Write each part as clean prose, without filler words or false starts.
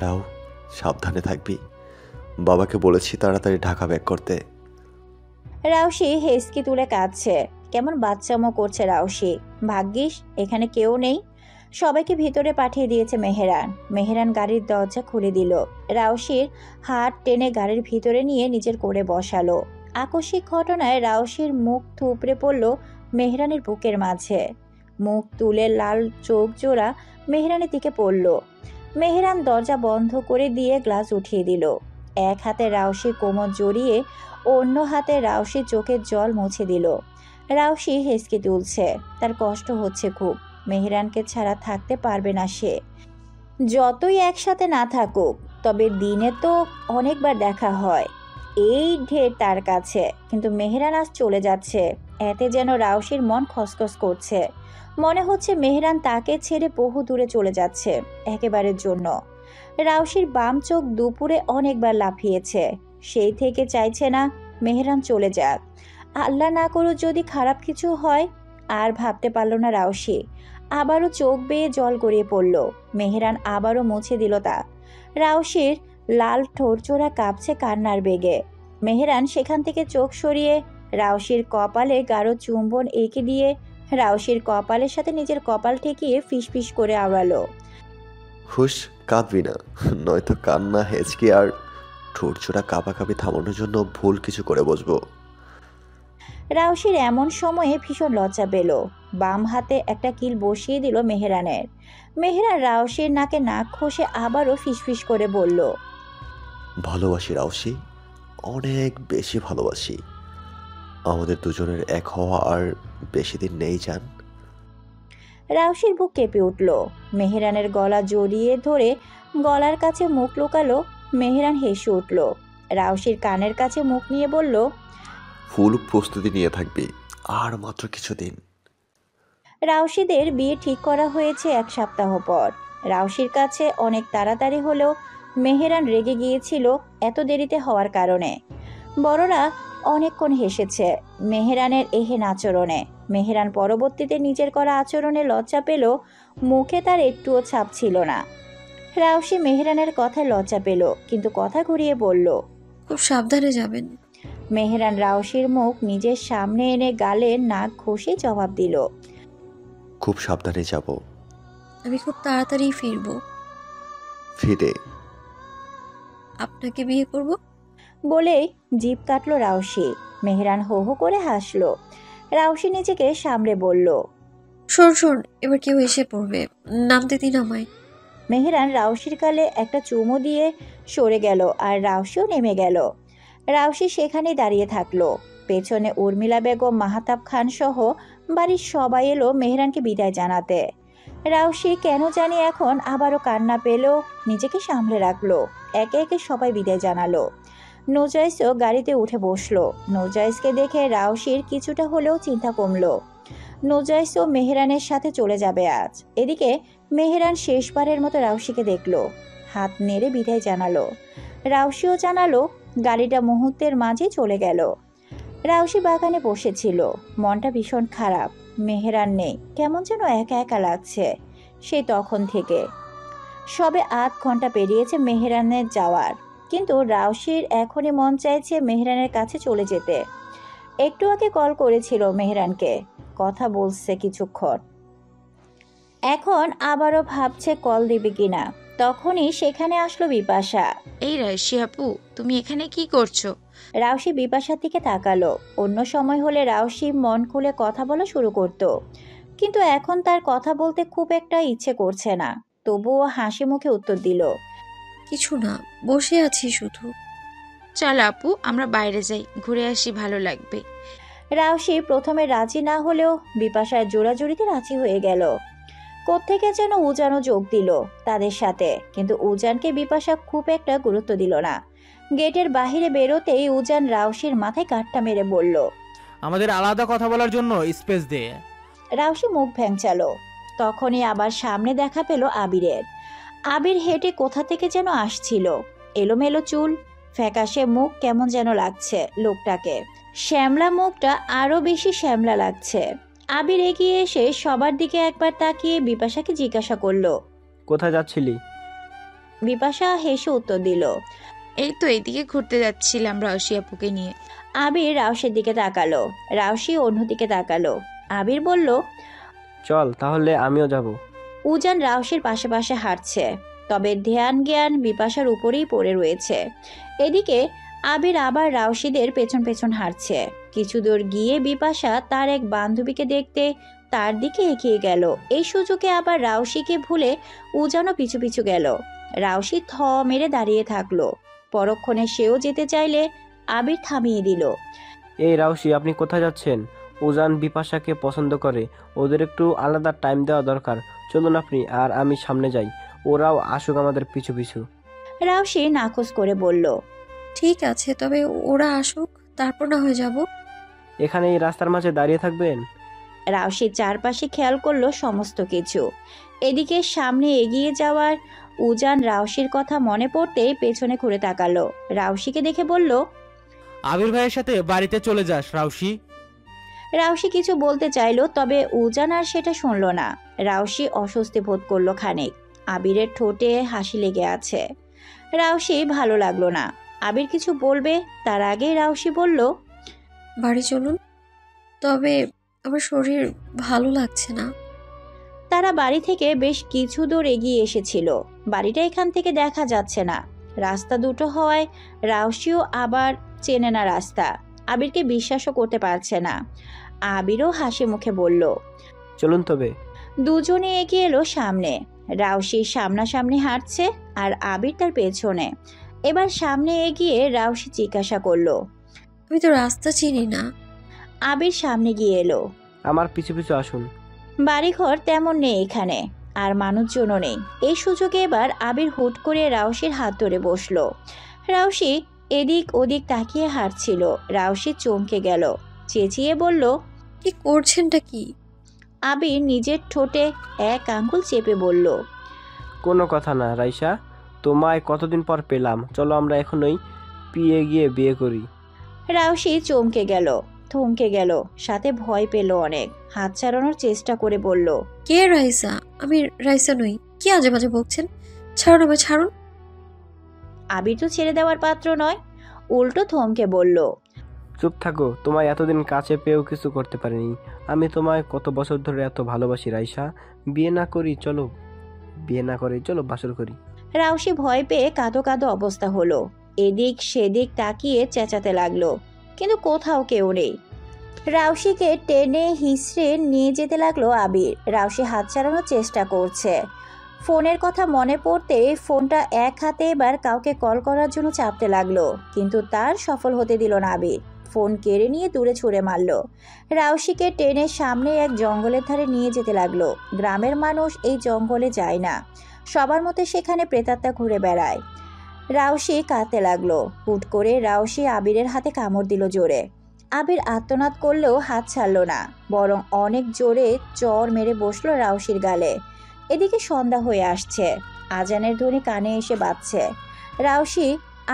রাও, সাবধানে থাকবি। বাবাকে বলেছি তাড়াতাড়ি ঢাকা ব্যাক করতে। রাউশি হেসকি তুলে কাঁদছে। কেমন বাচ্চামো করছে রাউশি। ভাগ্যিস এখানে কেউ নেই। সবাইকে ভিতরে পাঠিয়ে দিয়েছে মেহেরান। মেহেরান গাড়ির দরজা খুলে দিল। রাউশির হাত টেনে গাড়ির ভিতরে নিয়ে নিজের করে বসালো। আকস্মিক ঘটনায় রাউশির মুখ থুবড়ে পড়ল মেহেরানের বুকের মাঝে। মুখ তুলে লাল চোখ জোড়া মেহেরানের দিকে পড়ল। মেহেরান দরজা বন্ধ করে দিয়ে গ্লাস উঠিয়ে দিল। এক হাতে রাউশির কোমর জড়িয়ে অন্য হাতে রাউশি চোখের জল মুছে দিল। রাউশি হেসকে তুলছে। তার কষ্ট হচ্ছে খুব। মেহেরানকে ছাড়া থাকতে পারবে না সে। যতই একসাথে না থাকুক, তবে দিনে তো অনেকবার দেখা হয়, এই ঢের তার কাছে। কিন্তু মেহেরান আজ চলে যাচ্ছে। এতে যেন রাউশির মন খসখস করছে। মনে হচ্ছে মেহেরান তাকে ছেড়ে বহু দূরে চলে যাচ্ছে একেবারের জন্য। রাউশির বাম চোখ দুপুরে অনেকবার লাফিয়েছে। সেই থেকে চাইছে না মেহেরান চলে যাক। আল্লাহ না করুক যদি খারাপ কিছু হয়। আর ভাবতে পারল না রাউশি। আবারও চোখ বেয়ে জল গড়িয়ে পড়ল। মেহেরান আবারও মুছে দিল তা। রাউশির লাল ঠোঁটজোড়া কাঁপছে কান্নার বেগে। মেহেরান সেখান থেকে চোখ সরিয়ে রাউশির কপালে গাঢ় চুম্বন এঁকে দিয়ে রাউশির কপালের সাথে নিজের কপাল ঠেকিয়ে ফিসফিস করে আওড়ালো। হুশ, কাঁদবি না, নয়তো কান্না হেঁচকি আর ঠোঁটজোড়া কাঁপাকাঁপি থামানোর জন্য ভুল কিছু করে বসবো। রাউশির এমন সময়ে ভীষণ লজ্জা পেল। বাম হাতে একটা কিল বসিয়ে দিল মেহেরানের। মেহেরান রাউশির নাকে নাক ঘষে আবারও ফিসফিস করে বলল, ভালোবাসি রাউশি, অনেক বেশি ভালোবাসি। আমাদের দুজনের এক হওয়া আর বেশি দিন নেই জান। রাউশির বুক কেঁপে উঠল। মেহেরানের গলা জড়িয়ে ধরে গলার কাছে মুখ লুকালো। মেহেরান হেসে উঠল। রাউশির কানের কাছে মুখ নিয়ে বলল, ফুল প্রস্তুতি নিয়ে থাকবি, আর মাত্র কিছুদিন। রাউশিদের বিয়ে ঠিক করা হয়েছে 1 সপ্তাহ পর। রাউশির কাছে অনেক তাড়াতাড়ি হলেও মেহেরান রেগে গিয়েছিল এত দেরিতে হওয়ার কারণে। বড়রা অনেকক্ষণ হেসেছে মেহেরানের এহেন আচরণে। মেহেরান পরবর্তীতে নিজের করা আচরণে লজ্জা পেল। মুখে তার একটুও ছাপ ছিল না। রাউশি মেহেরানের কথায় লজ্জা পেল, কিন্তু কথা ঘুরিয়ে বলল, খুব সাবধানে যাবেন। মেহেরান রাউশির মুখ নিজের সামনে এনে গালে নাক ঘষে জবাব দিল, খুব সাবধানে যাব। আমি খুব তাড়াতাড়ি ফিরবো। ফিরে আপনাকে বিয়ে করব। বলেই জিভ কাটল রাউশি। মেহেরান হো হো করে হাসলো। রাউশি নিজেকে সামলে বলল, শোন শোন, এবার কেউ এসে পড়বে, নামতে দিন আমায়। মেহেরান রাউশির গালে একটা চুমু দিয়ে সরে গেল আর রাউশিও নেমে গেল। রাউশি সেখানেই দাঁড়িয়ে থাকলো। পেছনে উর্মিলা বেগম, মাহাতাব খান সহ বাড়ির সবাই এলো মেহেরানকে বিদায় জানাতে। রাউশি কেন জানি এখন আবারও কান্না পেল, নিজেকে সামলে রাখলো। একে একে সবাই বিদায় জানালো। নুজাইসও গাড়িতে উঠে বসলো। নুজাইসকে দেখে রাউশির কিছুটা হলেও চিন্তা কমলো। নুজাইসও মেহেরানের সাথে চলে যাবে আজ। এদিকে মেহেরান শেষবারের মতো রাউশিকে দেখলো। হাত নেড়ে বিদায় জানালো। রাউশিও জানালো। গাড়িটা মুহূর্তের মাঝে চলে গেল। রাউশি বাগানে বসেছিল। মনটা ভীষণ খারাপ। মেহেরান নেই, কেমন যেন একা একা লাগছে সেই তখন থেকে। সবে 8 ঘন্টা পেরিয়েছে মেহেরানের যাওয়ার, কিন্তু রাউশির এখনই মন চাইছে মেহেরানের কাছে চলে যেতে। একটু আগে কল করেছিল মেহেরানকে, কথা বলছে কিছুক্ষণ। এখন আবারও ভাবছে কল দিবে কিনা। তখনই সেখানে আসলো বিপাশা। এই রাশি আপু, তুমি এখানে কি করছো? রাউশি বিপাশার দিকে তাকালো। অন্য সময় হলে রাউশি মন খুলে কথা বলা শুরু করত, কিন্তু এখন তার কথা বলতে খুব একটা ইচ্ছে করছে না। তবুও হাসি মুখে উত্তর দিল, কিছু না, বসে আছি শুধু। চল আপু, আমরা বাইরে যাই, ঘুরে আসি, ভালো লাগবে। রাউশি প্রথমে রাজি না হলেও বিপাশার জোড়াজুড়িতে রাজি হয়ে গেল। কোত্থেকে যেন উজানও যোগ দিল তাদের সাথে, কিন্তু উজানকে বিপাশা খুব একটা গুরুত্ব দিল না। গেটের বাহিরে বেরোতেই উজান রাউশির মাথায় কাটটা মেরে বলল, আমাদের আলাদা কথা বলার জন্য স্পেস দে। রাউশি মুখ ভ্যাংচালো। তখনই আবার সামনে দেখা পেল আবিরের। আবির হেঁটে কোথা থেকে যেন আসছিল। এলোমেলো চুল, ফ্যাকাশে মুখ, কেমন যেন লাগছে লোকটাকে। শ্যামলা মুখটা আরো বেশি শ্যামলা লাগছে। আবির এগিয়ে এসে সবার দিকে একবার তাকিয়ে বিপাশাকে জিজ্ঞাসা করলো, কোথায় যাচ্ছিলি? বিপাশা হেসে উত্তর দিল। এই তো এইদিকে ঘুরতে যাচ্ছিলাম রাউশি আপুকে নিয়ে। আবির রাউসের দিকে তাকালো, রাউসি অন্যদিকে তাকালো। আবির বলল, চল তাহলে আমিও যাব। উজান রাউসের পাশে পাশে হাঁটছে, তবে ধ্যান জ্ঞান বিপাশার উপরেই পড়ে রয়েছে। এদিকে আবির আবার রাউসিদের পেছন পেছন হাঁটছে। কিছু দূর গিয়ে বিপাশা তার এক বান্ধবীকে দেখতে তার দিকে এগিয়ে গেল। এই সুযোগে আবার রাউসিকে ভুলে উজানও পিছু পিছু গেল। রাউসি থ মেরে দাঁড়িয়ে থাকলো। পরক্ষণে সেও যেতে চাইলে আবির থামিয়ে দিল। এই রাউশি, আপনি কোথায় যাচ্ছেন? উজান বিপাশাকে পছন্দ করে, ওদের একটু আলাদা টাইম দেওয়া দরকার। চলুন আপনি আর আমি সামনে যাই, ওরাও আসুক আমাদের পিছু পিছু। রাউসি নাকচ করে বলল, ঠিক আছে, তবে ওরা আসুক, তারপর না হয়ে যাব। এখানে এই রাস্তার মাঝে দাঁড়িয়ে থাকবেন? রাউসির চারপাশে খেয়াল করলো সমস্ত কিছু। এদিকে সামনে এগিয়ে যাওয়ার উজান রাউসির কথা মনে পড়তেই পেছনে ঘুরে তাকালো। রাউসিকে দেখে বলল, আবির ভাইয়ের সাথে বাড়িতে চলে যাস রাউশি। রাউসি কিছু বলতে চাইলো, তবে উজান আর সেটা শুনল না। রাউসি অস্বস্তি বোধ করলো খানিক। আবিরের ঠোঁটে হাসি লেগে আছে। রাউসি ভালো লাগলো না। আবির কিছু বলবে তার আগে রাউসি বলল, বাড়ি চলুন, তবে আমার শরীর ভালো লাগছে না। তারা বাড়ি থেকে বেশ কিছু দূর এগিয়ে এসেছিল। বাড়িটা এখান থেকে দেখা যাচ্ছে না। রাস্তা দুটো হওয়ায় রাউসিও আবার চেনে না রাস্তা। আবিরকে বিশ্বাসও করতে পারছে না। আবিরও হাসি মুখে বলল, চলুন তবে। দুজনে এগিয়ে এলো সামনে। রাউসি সামনাসামনি হাঁটছে আর আবির তার পেছনে। এবার সামনে এগিয়ে রাউসি জিজ্ঞাসা করলো, আমি তো রাস্তা চিনি না। আবির সামনে গিয়ে এলো। আমার পিছু পিছু আসুন। বাড়িঘর তেমন নেই এখানে, আর মানুষজনও নেই। এই সুযোগে এবার আবির হুট করে রাউসির হাত ধরে বসলো। রাউসি এদিক ওদিক তাকিয়ে হাঁটছিল। রাউসি চমকে গেল, চেঁচিয়ে বলল, কি করছেনটা কি? আবির নিজের ঠোঁটে এক আঙ্গুল চেপে বলল, কোনো কথা না রাইসা, তোমায় কতদিন পর পেলাম, চলো আমরা এখনই পিয়ে গিয়ে বিয়ে করি। রাউসি চমকে গেল, থমকে গেল, সাথে ভয় পেল অনেক। হাত ছাড়ানোর চেষ্টা করে বলল, কে রাইসা? আমি রাইসা নই। কি আজে বাজে বকছেন? ছাড়ুন আমায়, ছাড়ুন। আবির তো ছেড়ে দেওয়ার পাত্র নয়, উল্টো থমকে বলল, চুপ থাকো, তোমায় এতদিন কাছে পেয়েও কিছু করতে পারিনি। আমি তোমায় কত বছর ধরে এত ভালোবাসি রাইসা। বিয়ে না করি চলো, বিয়ে না করে চলো বাসর করি। রাউসি ভয় পেয়ে কাঁদো কাঁদো অবস্থা হলো। এদিক সেদিক তাকিয়ে চেঁচাতে লাগলো, কিন্তু কোথাও কেউ নেই। রাউসিকে টেনে হিসড়ে নিয়ে যেতে লাগলো আবির। রাউসি হাত ছাড়ানোর চেষ্টা করছে। ফোনের কথা মনে পড়তে ফোনটা এক হাতে এবার কাউকে কল করার জন্য চাপতে লাগলো, কিন্তু তার সফল হতে দিল না আবির। ফোন কেড়ে নিয়ে দূরে ছুঁড়ে মারল। রাউসিকে টেনে সামনে এক জঙ্গলের ধারে নিয়ে যেতে লাগলো। গ্রামের মানুষ এই জঙ্গলে যায় না, সবার মতে সেখানে প্রেতাত্মা ঘুরে বেড়ায়। রাউসি কাঁদতে লাগলো। হুট করে রাউসি আবিরের হাতে কামড় দিল জোরে। আবির আর্তনাদ করলেও হাত ছাড়ল না, বরং অনেক জোরে চড় মেরে বসলো রাউসির গালে। এদিকে সন্ধ্যা হয়ে আসছে, আজানের ধ্বনি কানে এসে বাজছে। রাউসি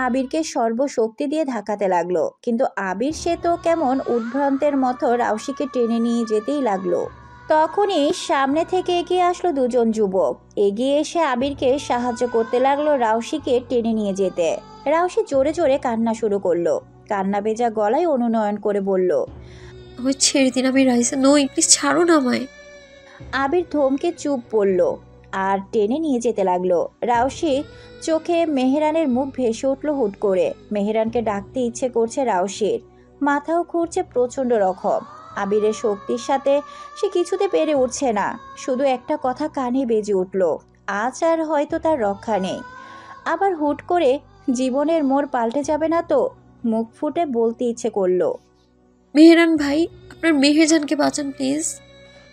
আবিরকে সর্বশক্তি দিয়ে ধাক্কাতে লাগলো, কিন্তু আবির সে তো কেমন উদ্ভ্রান্তের মতো রাউসিকে টেনে নিয়ে যেতেই লাগলো। তখনই সামনে থেকে এগিয়ে আসলো দুজন যুবক। এগিয়ে এসে আবিরকে সাহায্য করতে লাগলো রাউসিকে টেনে নিয়ে যেতে। রাউসি জোরে জোরে কান্না শুরু করলো। কান্না ভেজা গলায় অনুনয়ন করে বলল, আমায় ছেড়ে দিন, আমি রাইসা নই, প্লিজ ছাড়ুন আমায়। আবির ধমকে চুপ পড়ল আর টেনে নিয়ে যেতে লাগলো। রাউসি চোখে মেহেরানের মুখ ভেসে উঠল হুট করে। মেহেরানকে ডাকতে ইচ্ছে করছে রাউসির, মাথাও ঘুরছে প্রচন্ড রকম। আবিরের শক্তির সাথে সে কিছুতে পেরে উঠছে না। শুধু একটা কথা কানে বেজে উঠল, আজ আর হয়তো তার রক্ষা নেই। আবার হুট করে জীবনের মোড় পাল্টে যাবে না তো? মুখ ফুটে বলতে ইচ্ছে করলো, মেহেরান ভাই, আপনার মেহেরজানকে বাঁচান প্লিজ।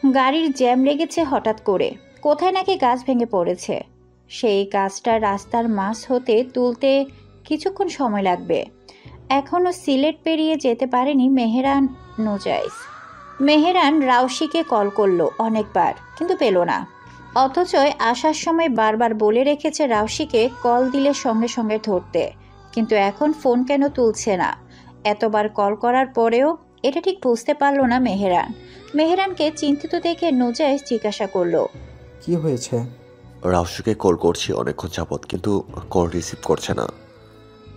গাড়ির জ্যাম লেগেছে হঠাৎ করে, কোথায় নাকি গাছ ভেঙে পড়েছে। সেই গাছটা রাস্তার মাঝ হতে তুলতে কিছুক্ষণ সময় লাগবে। এখনও সিলেট পেরিয়ে যেতে পারেনি মেহেরান নোজাইস। মেহেরান রাউসিকে কল করলো অনেকবার, কিন্তু পেল না। অথচ আসার সময় বারবার বলে রেখেছে রাউসিকে কল দিলে সঙ্গে সঙ্গে ধরতে, কিন্তু এখন ফোন কেন তুলছে না? এতবার কল করার পরেও এটা ঠিক বুঝতে পারল না মেহেরান। মেহেরানকে চিন্তিত দেখে নোজাইস জিজ্ঞাসা করলো, কি হয়েছে? রাউশিকে কল করছি অনেকক্ষণ যাবৎ, কিন্তু কল রিসিভ করছে না।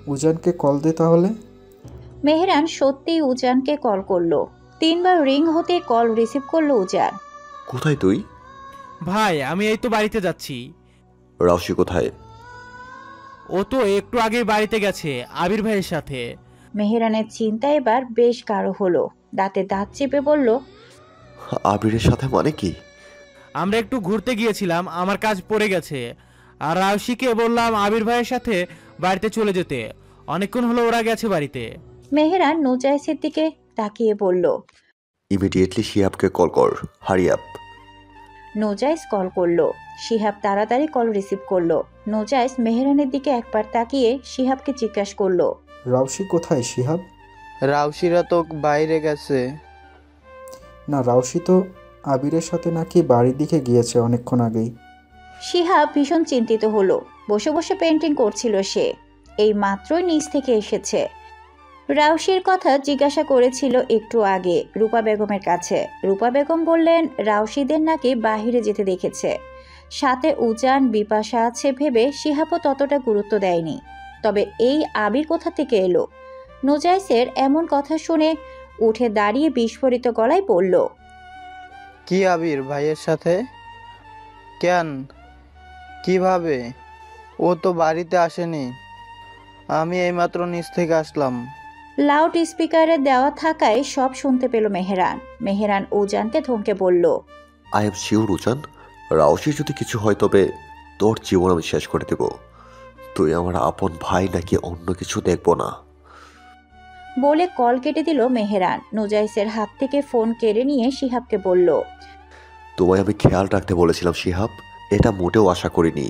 উজানকে কল দে তাহলে। মেহরান সত্যিই উজানকে কল করলো। 3বার রিং হতে কল রিসিভ করলো উজান। কোথায় তুই? ভাই আমি এই তো বাড়িতে যাচ্ছি। রাউশি কোথায়? ও তো একটু আগেই বাড়িতে গেছে আবির ভাইয়ের সাথে। মেহরানের চিন্তা এবার বেশ গাঢ় হলো। দাঁতে দাঁত চেপে বলল, আবিরের সাথে মানে কি? আমরা একটু ঘুরতে গিয়েছিলাম, আমার কাজ পড়ে গেছে। আর রাউশিকে বললাম আবির ভাইয়ের সাথে বাড়িতে চলে যেতে। অনেকক্ষণ হলো ওরা গেছে বাড়িতে। মেহরান নোজাইসের দিকে তাকিয়ে বলল। ইমিডিয়েটলি শিহাবকে কল কর, হারি আপ। নোজাইস কল করলো। শিহাব তাড়াতাড়ি কল রিসিভ করলো। নোজাইস মেহরানের দিকে একবার তাকিয়ে শিহাবকে জিজ্ঞাসা করলো, রাউশি কোথায় শিহাব? রাউশিরা তো বাইরে গেছে। না, রাউশি তো আবিরের সাথে নাকি বাড়ির দিকে গিয়েছে অনেকক্ষণ আগেই। শিহাব ভীষণ চিন্তিত হলো। বসে বসে পেন্টিং করছিল সে। এই মাত্রই নিচ থেকে এসেছে। রাউশির কথা জিজ্ঞাসা করেছিল একটু আগে রূপা বেগমের কাছে। রূপা বেগম বললেন রাউশিদের নাকি বাহিরে যেতে দেখেছে। সাথে উজান বিপাশা আছে ভেবে শিহাবও ততটা গুরুত্ব দেয়নি। তবে এই আবির কোথা থেকে এলো? নোজাইসের এমন কথা শুনে উঠে দাঁড়িয়ে বিস্ফোরিত গলায় বলল, কি আবির ভাইয়ের সাথে? কেন? কিভাবে? ও তো বাড়িতে আসেনি। আমি এইমাত্র নিচ থেকে আসলাম। লাউড স্পিকারে দেওয়া থাকায় সব শুনতে পেল মেহরান। মেহরান উজানকে ধমকে বলল, আই এম শিওর উজান, রাউশির যদি কিছু হয় তবে তোর জীবন আমি শেষ করে দেব। তুই আমার আপন ভাই নাকি অন্য কিছু দেখবো না। বলে কল কেটে দিল মেহরান। নোজাইসের হাত থেকে ফোন কেড়ে নিয়ে শিহাবকে বলল, তোমায় আমি খেয়াল রাখতে বলেছিলাম শিহাব, এটা মোটেও আশা করিনি।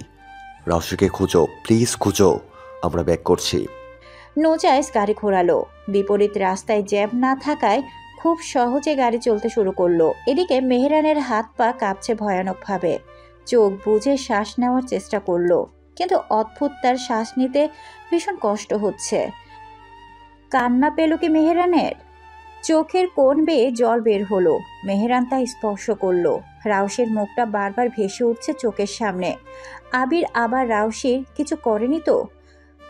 রাউশিকে খুঁজো, প্লিজ খুঁজো, আমরা ব্যাক করছি। নোজাইস গাড়ি ঘোরালো। বিপরীত রাস্তায় জ্যাম না থাকায় খুব সহজে গাড়ি চলতে শুরু করলো। এদিকে মেহরানের হাত পা কাঁপছে ভয়ানকভাবে। চোখ বুজে শ্বাস নেওয়ার চেষ্টা করলো, কিন্তু অদ্ভুত তার শ্বাস নিতে ভীষণ কষ্ট হচ্ছে। কান্না পেল কি মেহরানের? চোখের কোণ বেয়ে জল বের হলো। মেহরান তা স্পর্শ করলো। রাউশির মুখটা বারবার ভেসে উঠছে চোখের সামনে। আবির আবার রাউশির কিছু করেনি তো?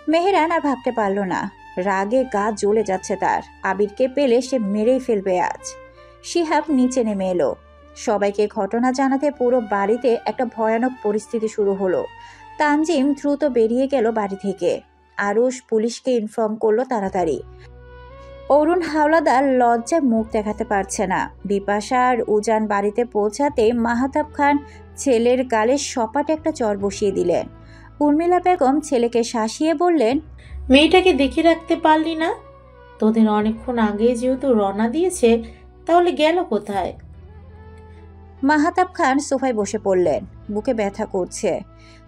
মেহরান আর ভাবতে পারল না। রাগে গা জ্বলে যাচ্ছে তার। আবিরকে পেলে সে মেরেই ফেলবে আজ। শিহাব নিচে নেমে এলো। সবাইকে ঘটনা জানাতে পুরো বাড়িতে একটা ভয়ানক পরিস্থিতি শুরু হলো। তানজিম দ্রুত বেরিয়ে গেল বাড়ি থেকে। আরুষ পুলিশকে ইনফর্ম করলো তাড়াতাড়ি। অরুণ হাওলাদার লজ্জায় মুখ দেখাতে পারছে না। বিপাশা আর উজান বাড়িতে পৌঁছাতে মাহাতাব খান ছেলের গালে সপাট একটা চর বসিয়ে দিলেন। উর্মিলা বেগম ছেলেকে শাসিয়ে বললেন, মেয়েটাকে দেখে রাখতে পারলি না? তোদের অনেকক্ষণ আগে যেহেতু রওনা দিয়েছে, তাহলে গেল কোথায়? মাহাতাব খান সোফায় বসে পড়লেন। বুকে ব্যথা করছে।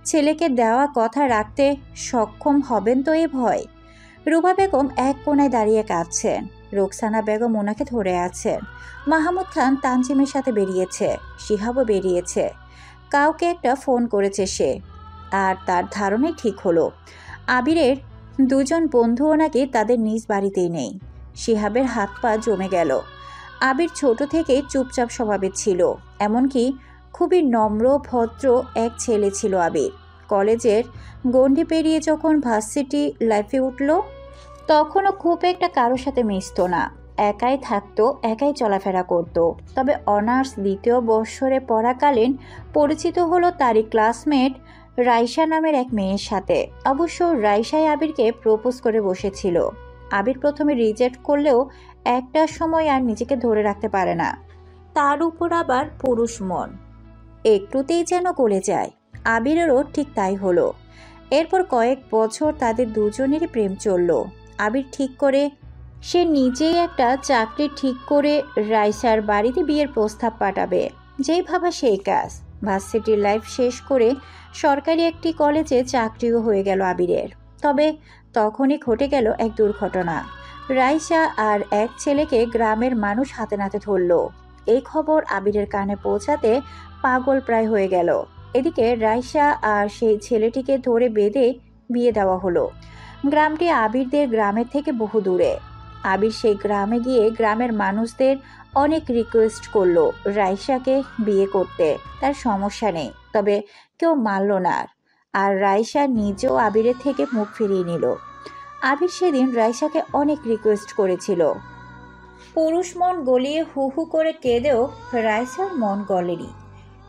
ছেলেকে দেওয়া কথা রাখতে সক্ষম হবেন তো এ ভয়। রুবা বেগম এক কোণায় দাঁড়িয়ে কাঁদছেন। রোকসানা বেগম ওনাকে ধরে আছেন। মাহমুদ খান তানজিমের সাথে বেরিয়েছে। শিহাবও বেরিয়েছে। কাউকে একটা ফোন করেছে সে। আর তার ধারণাই ঠিক হলো, আবিরের দুজন বন্ধুও নাকি তাদের নিজ বাড়িতেই নেই। শিহাবের হাত পা জমে গেল। আবির ছোট থেকেই চুপচাপ স্বভাবের ছিল। এমনকি খুবই নম্র ভদ্র এক ছেলে ছিল আবির। কলেজের গণ্ডি পেরিয়ে যখন ভার্সিটি লাইফে উঠল, তখনও খুব একটা কারোর সাথে মিশত না। একাই থাকতো, একাই চলাফেরা করত। তবে অনার্স 2য় বর্ষে পড়াকালীন পরিচিত হলো তারই ক্লাসমেট রাইসা নামের এক মেয়ের সাথে। অবশ্য রাইসাই আবিরকে প্রপোজ করে বসেছিল। আবির প্রথমে রিজেক্ট করলেও একটা সময় আর নিজেকে ধরে রাখতে পারে না। তার উপর আবার পুরুষ মন একটুতেই যেন গলে যায়। আবিরেরও ঠিক তাই হলো। এরপর কয়েক বছর তাদের দুজনেরই প্রেম চলল। আবির ঠিক করে সে নিজেই একটা চাকরি ঠিক করে রাইসার বাড়িতে বিয়ের প্রস্তাব পাঠাবে। যেই ভাবা সেই কাজ। ভার্সিটির লাইফ শেষ করে সরকারি একটি কলেজে চাকরিও হয়ে গেল আবিরের। তবে তখনই ঘটে গেল এক দুর্ঘটনা। রাইসা আর এক ছেলেকে গ্রামের মানুষ হাতে নাতে ধরল। এই খবর আবিরের কানে পৌঁছাতে পাগল প্রায় হয়ে গেল। এদিকে রাইসা আর সেই ছেলেটিকে ধরে বেঁধে বিয়ে দেওয়া হলো। গ্রামটি আবিরদের গ্রামের থেকে বহু দূরে। আবির সেই গ্রামে গিয়ে গ্রামের মানুষদের অনেক রিকোয়েস্ট করলো রাইসাকে বিয়ে করতে। তার সমস্যা নেই, তবে কেউ মানল না। আর রাইসা নিজেও আবিরের থেকে মুখ ফিরিয়ে নিল। আবির সেদিন রাইসাকে অনেক রিকোয়েস্ট করেছিল। পুরুষ মন গলিয়ে হু হু করে কেঁদেও রাইসার মন গলেনি।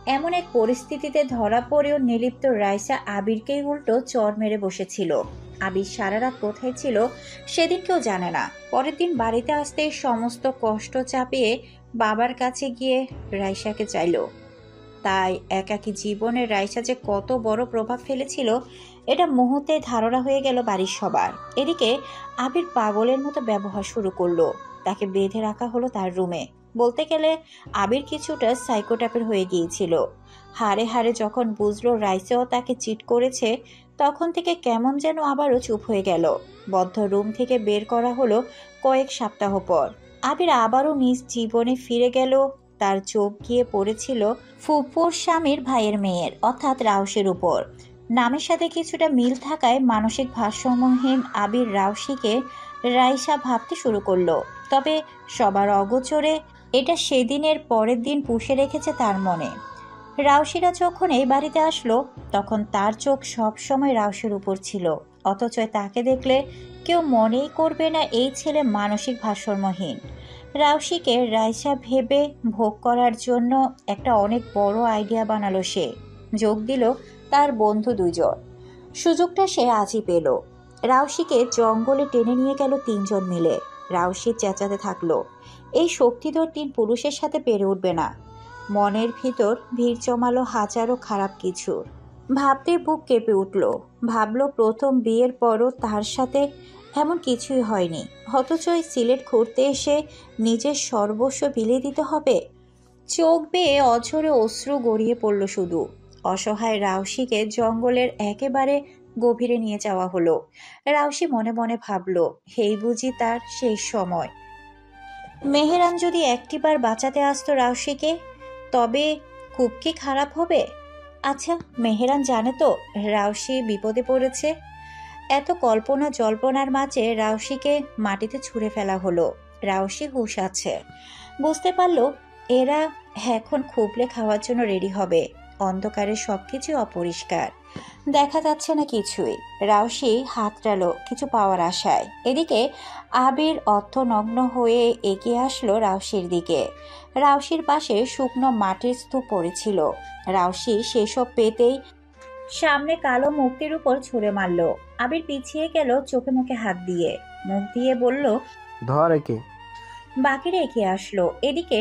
এমন এক পরিস্থিতিতে ধরা পড়েও নির্লিপ্ত রাইসা আবিরকেই উল্টো চর মেরে বসেছিল। আবির সারা রাত কোথায় ছিল সেদিন কেউ জানে না। পরের দিন বাড়িতে আসতেই সমস্ত কষ্ট চাপিয়ে বাবার কাছে গিয়ে রাইসাকে চাইল। তাই একাকী জীবনে রাইসা যে কত বড় প্রভাব ফেলেছিল এটা মুহূর্তে ধারণা হয়ে গেল বাড়ির সবার। এদিকে আবির পাগলের মতো ব্যবহার শুরু করলো। তাকে বেঁধে রাখা হলো তার রুমে। বলতে গেলে আবির কিছুটা সাইকোটাপের হয়ে গিয়েছিল। হাড়ে হাড়ে যখন বুঝলো রাইসাও তাকে চিট করেছে, তখন থেকে কেমন যেন আবারও চুপ হয়ে গেল। বদ্ধ রুম থেকে বের করা হলো কয়েক সপ্তাহ পর। আবির আবারও নিজ জীবনে ফিরে গেল। তার চোখ গিয়ে পড়েছিল ফুপুর স্বামীর ভাইয়ের মেয়ের অর্থাৎ রাউসের উপর। নামের সাথে কিছুটা মিল থাকায় মানসিক ভারসাম্যহীন আবির রাউসিকে রাইসা ভাবতে শুরু করলো। তবে সবার অগোচরে এটা সেদিনের পরের দিন পুষে রেখেছে তার মনে। রাউসিরা যখন এই বাড়িতে আসলো তখন তার চোখ সবসময় রাউসের উপর ছিল, অথচ তাকে দেখলে কেউ মনেই করবে না এই ছেলে মানসিক ভারসাম্যহীন। রাউসিকে রাইসা ভেবে ভোগ করার জন্য একটা অনেক বড় আইডিয়া বানালো সে। যোগ দিল তার বন্ধু দুইজন। সুযোগটা সে আজই পেল। রাউসিকে জঙ্গলে টেনে নিয়ে গেল তিনজন মিলে। রাউসি চেঁচাতে থাকলো, এই শক্তিধর তিন পুরুষের সাথে পেরে উঠবে না। মনের ভিতর ভিড় জমালো হাজারো খারাপ কিছুর। ভাবতে বুক কেঁপে উঠল। ভাবলো প্রথম বিয়ের পরও তার সাথে এমন কিছুই হয়নি, অথচ সিলেট ঘুরতে এসে নিজের সর্বস্ব বিলিয়ে দিতে হবে। চোখ বেয়ে অঝরে অশ্রু গড়িয়ে পড়ল শুধু। অসহায় রাউসিকে জঙ্গলের একেবারে গভীরে নিয়ে যাওয়া হলো। রাউসি মনে মনে ভাবল, এই বুঝি তার শেষ সময়। মেহেরান যদি একটিবার বাঁচাতে আসতো রাউসিকে, তবে খুব কি খারাপ হবে? আচ্ছা, মেহেরান জানে তো রাউসি বিপদে পড়েছে? এত কল্পনা জল্পনার মাঝে রাউসিকে মাটিতে ছুঁড়ে ফেলা হলো। রাউসি হুঁশ আছে, বুঝতে পারল এরা এখন খুবলে খাওয়ার জন্য রেডি হবে। অন্ধকারে সবকিছু অপরিষ্কার, দেখা যাচ্ছে না কিছুই। রাউসি হাতড়ালো কিছু পাওয়ার আশায়। এদিকে আবির অর্থনগ্ন হয়ে এগিয়ে আসলো রাউসির দিকে। রাউসির পাশে শুকনো মাটির স্তূপ পড়েছিল। রাউসি সেসব পেতেই সামনে কালো মুক্তির উপর ছুঁড়ে মারল। আবির পিছিয়ে গেল চোখে মুখে হাত দিয়ে। মুখ দিয়ে বলল, ধর একে। বাকিরা এগিয়ে আসলো। এদিকে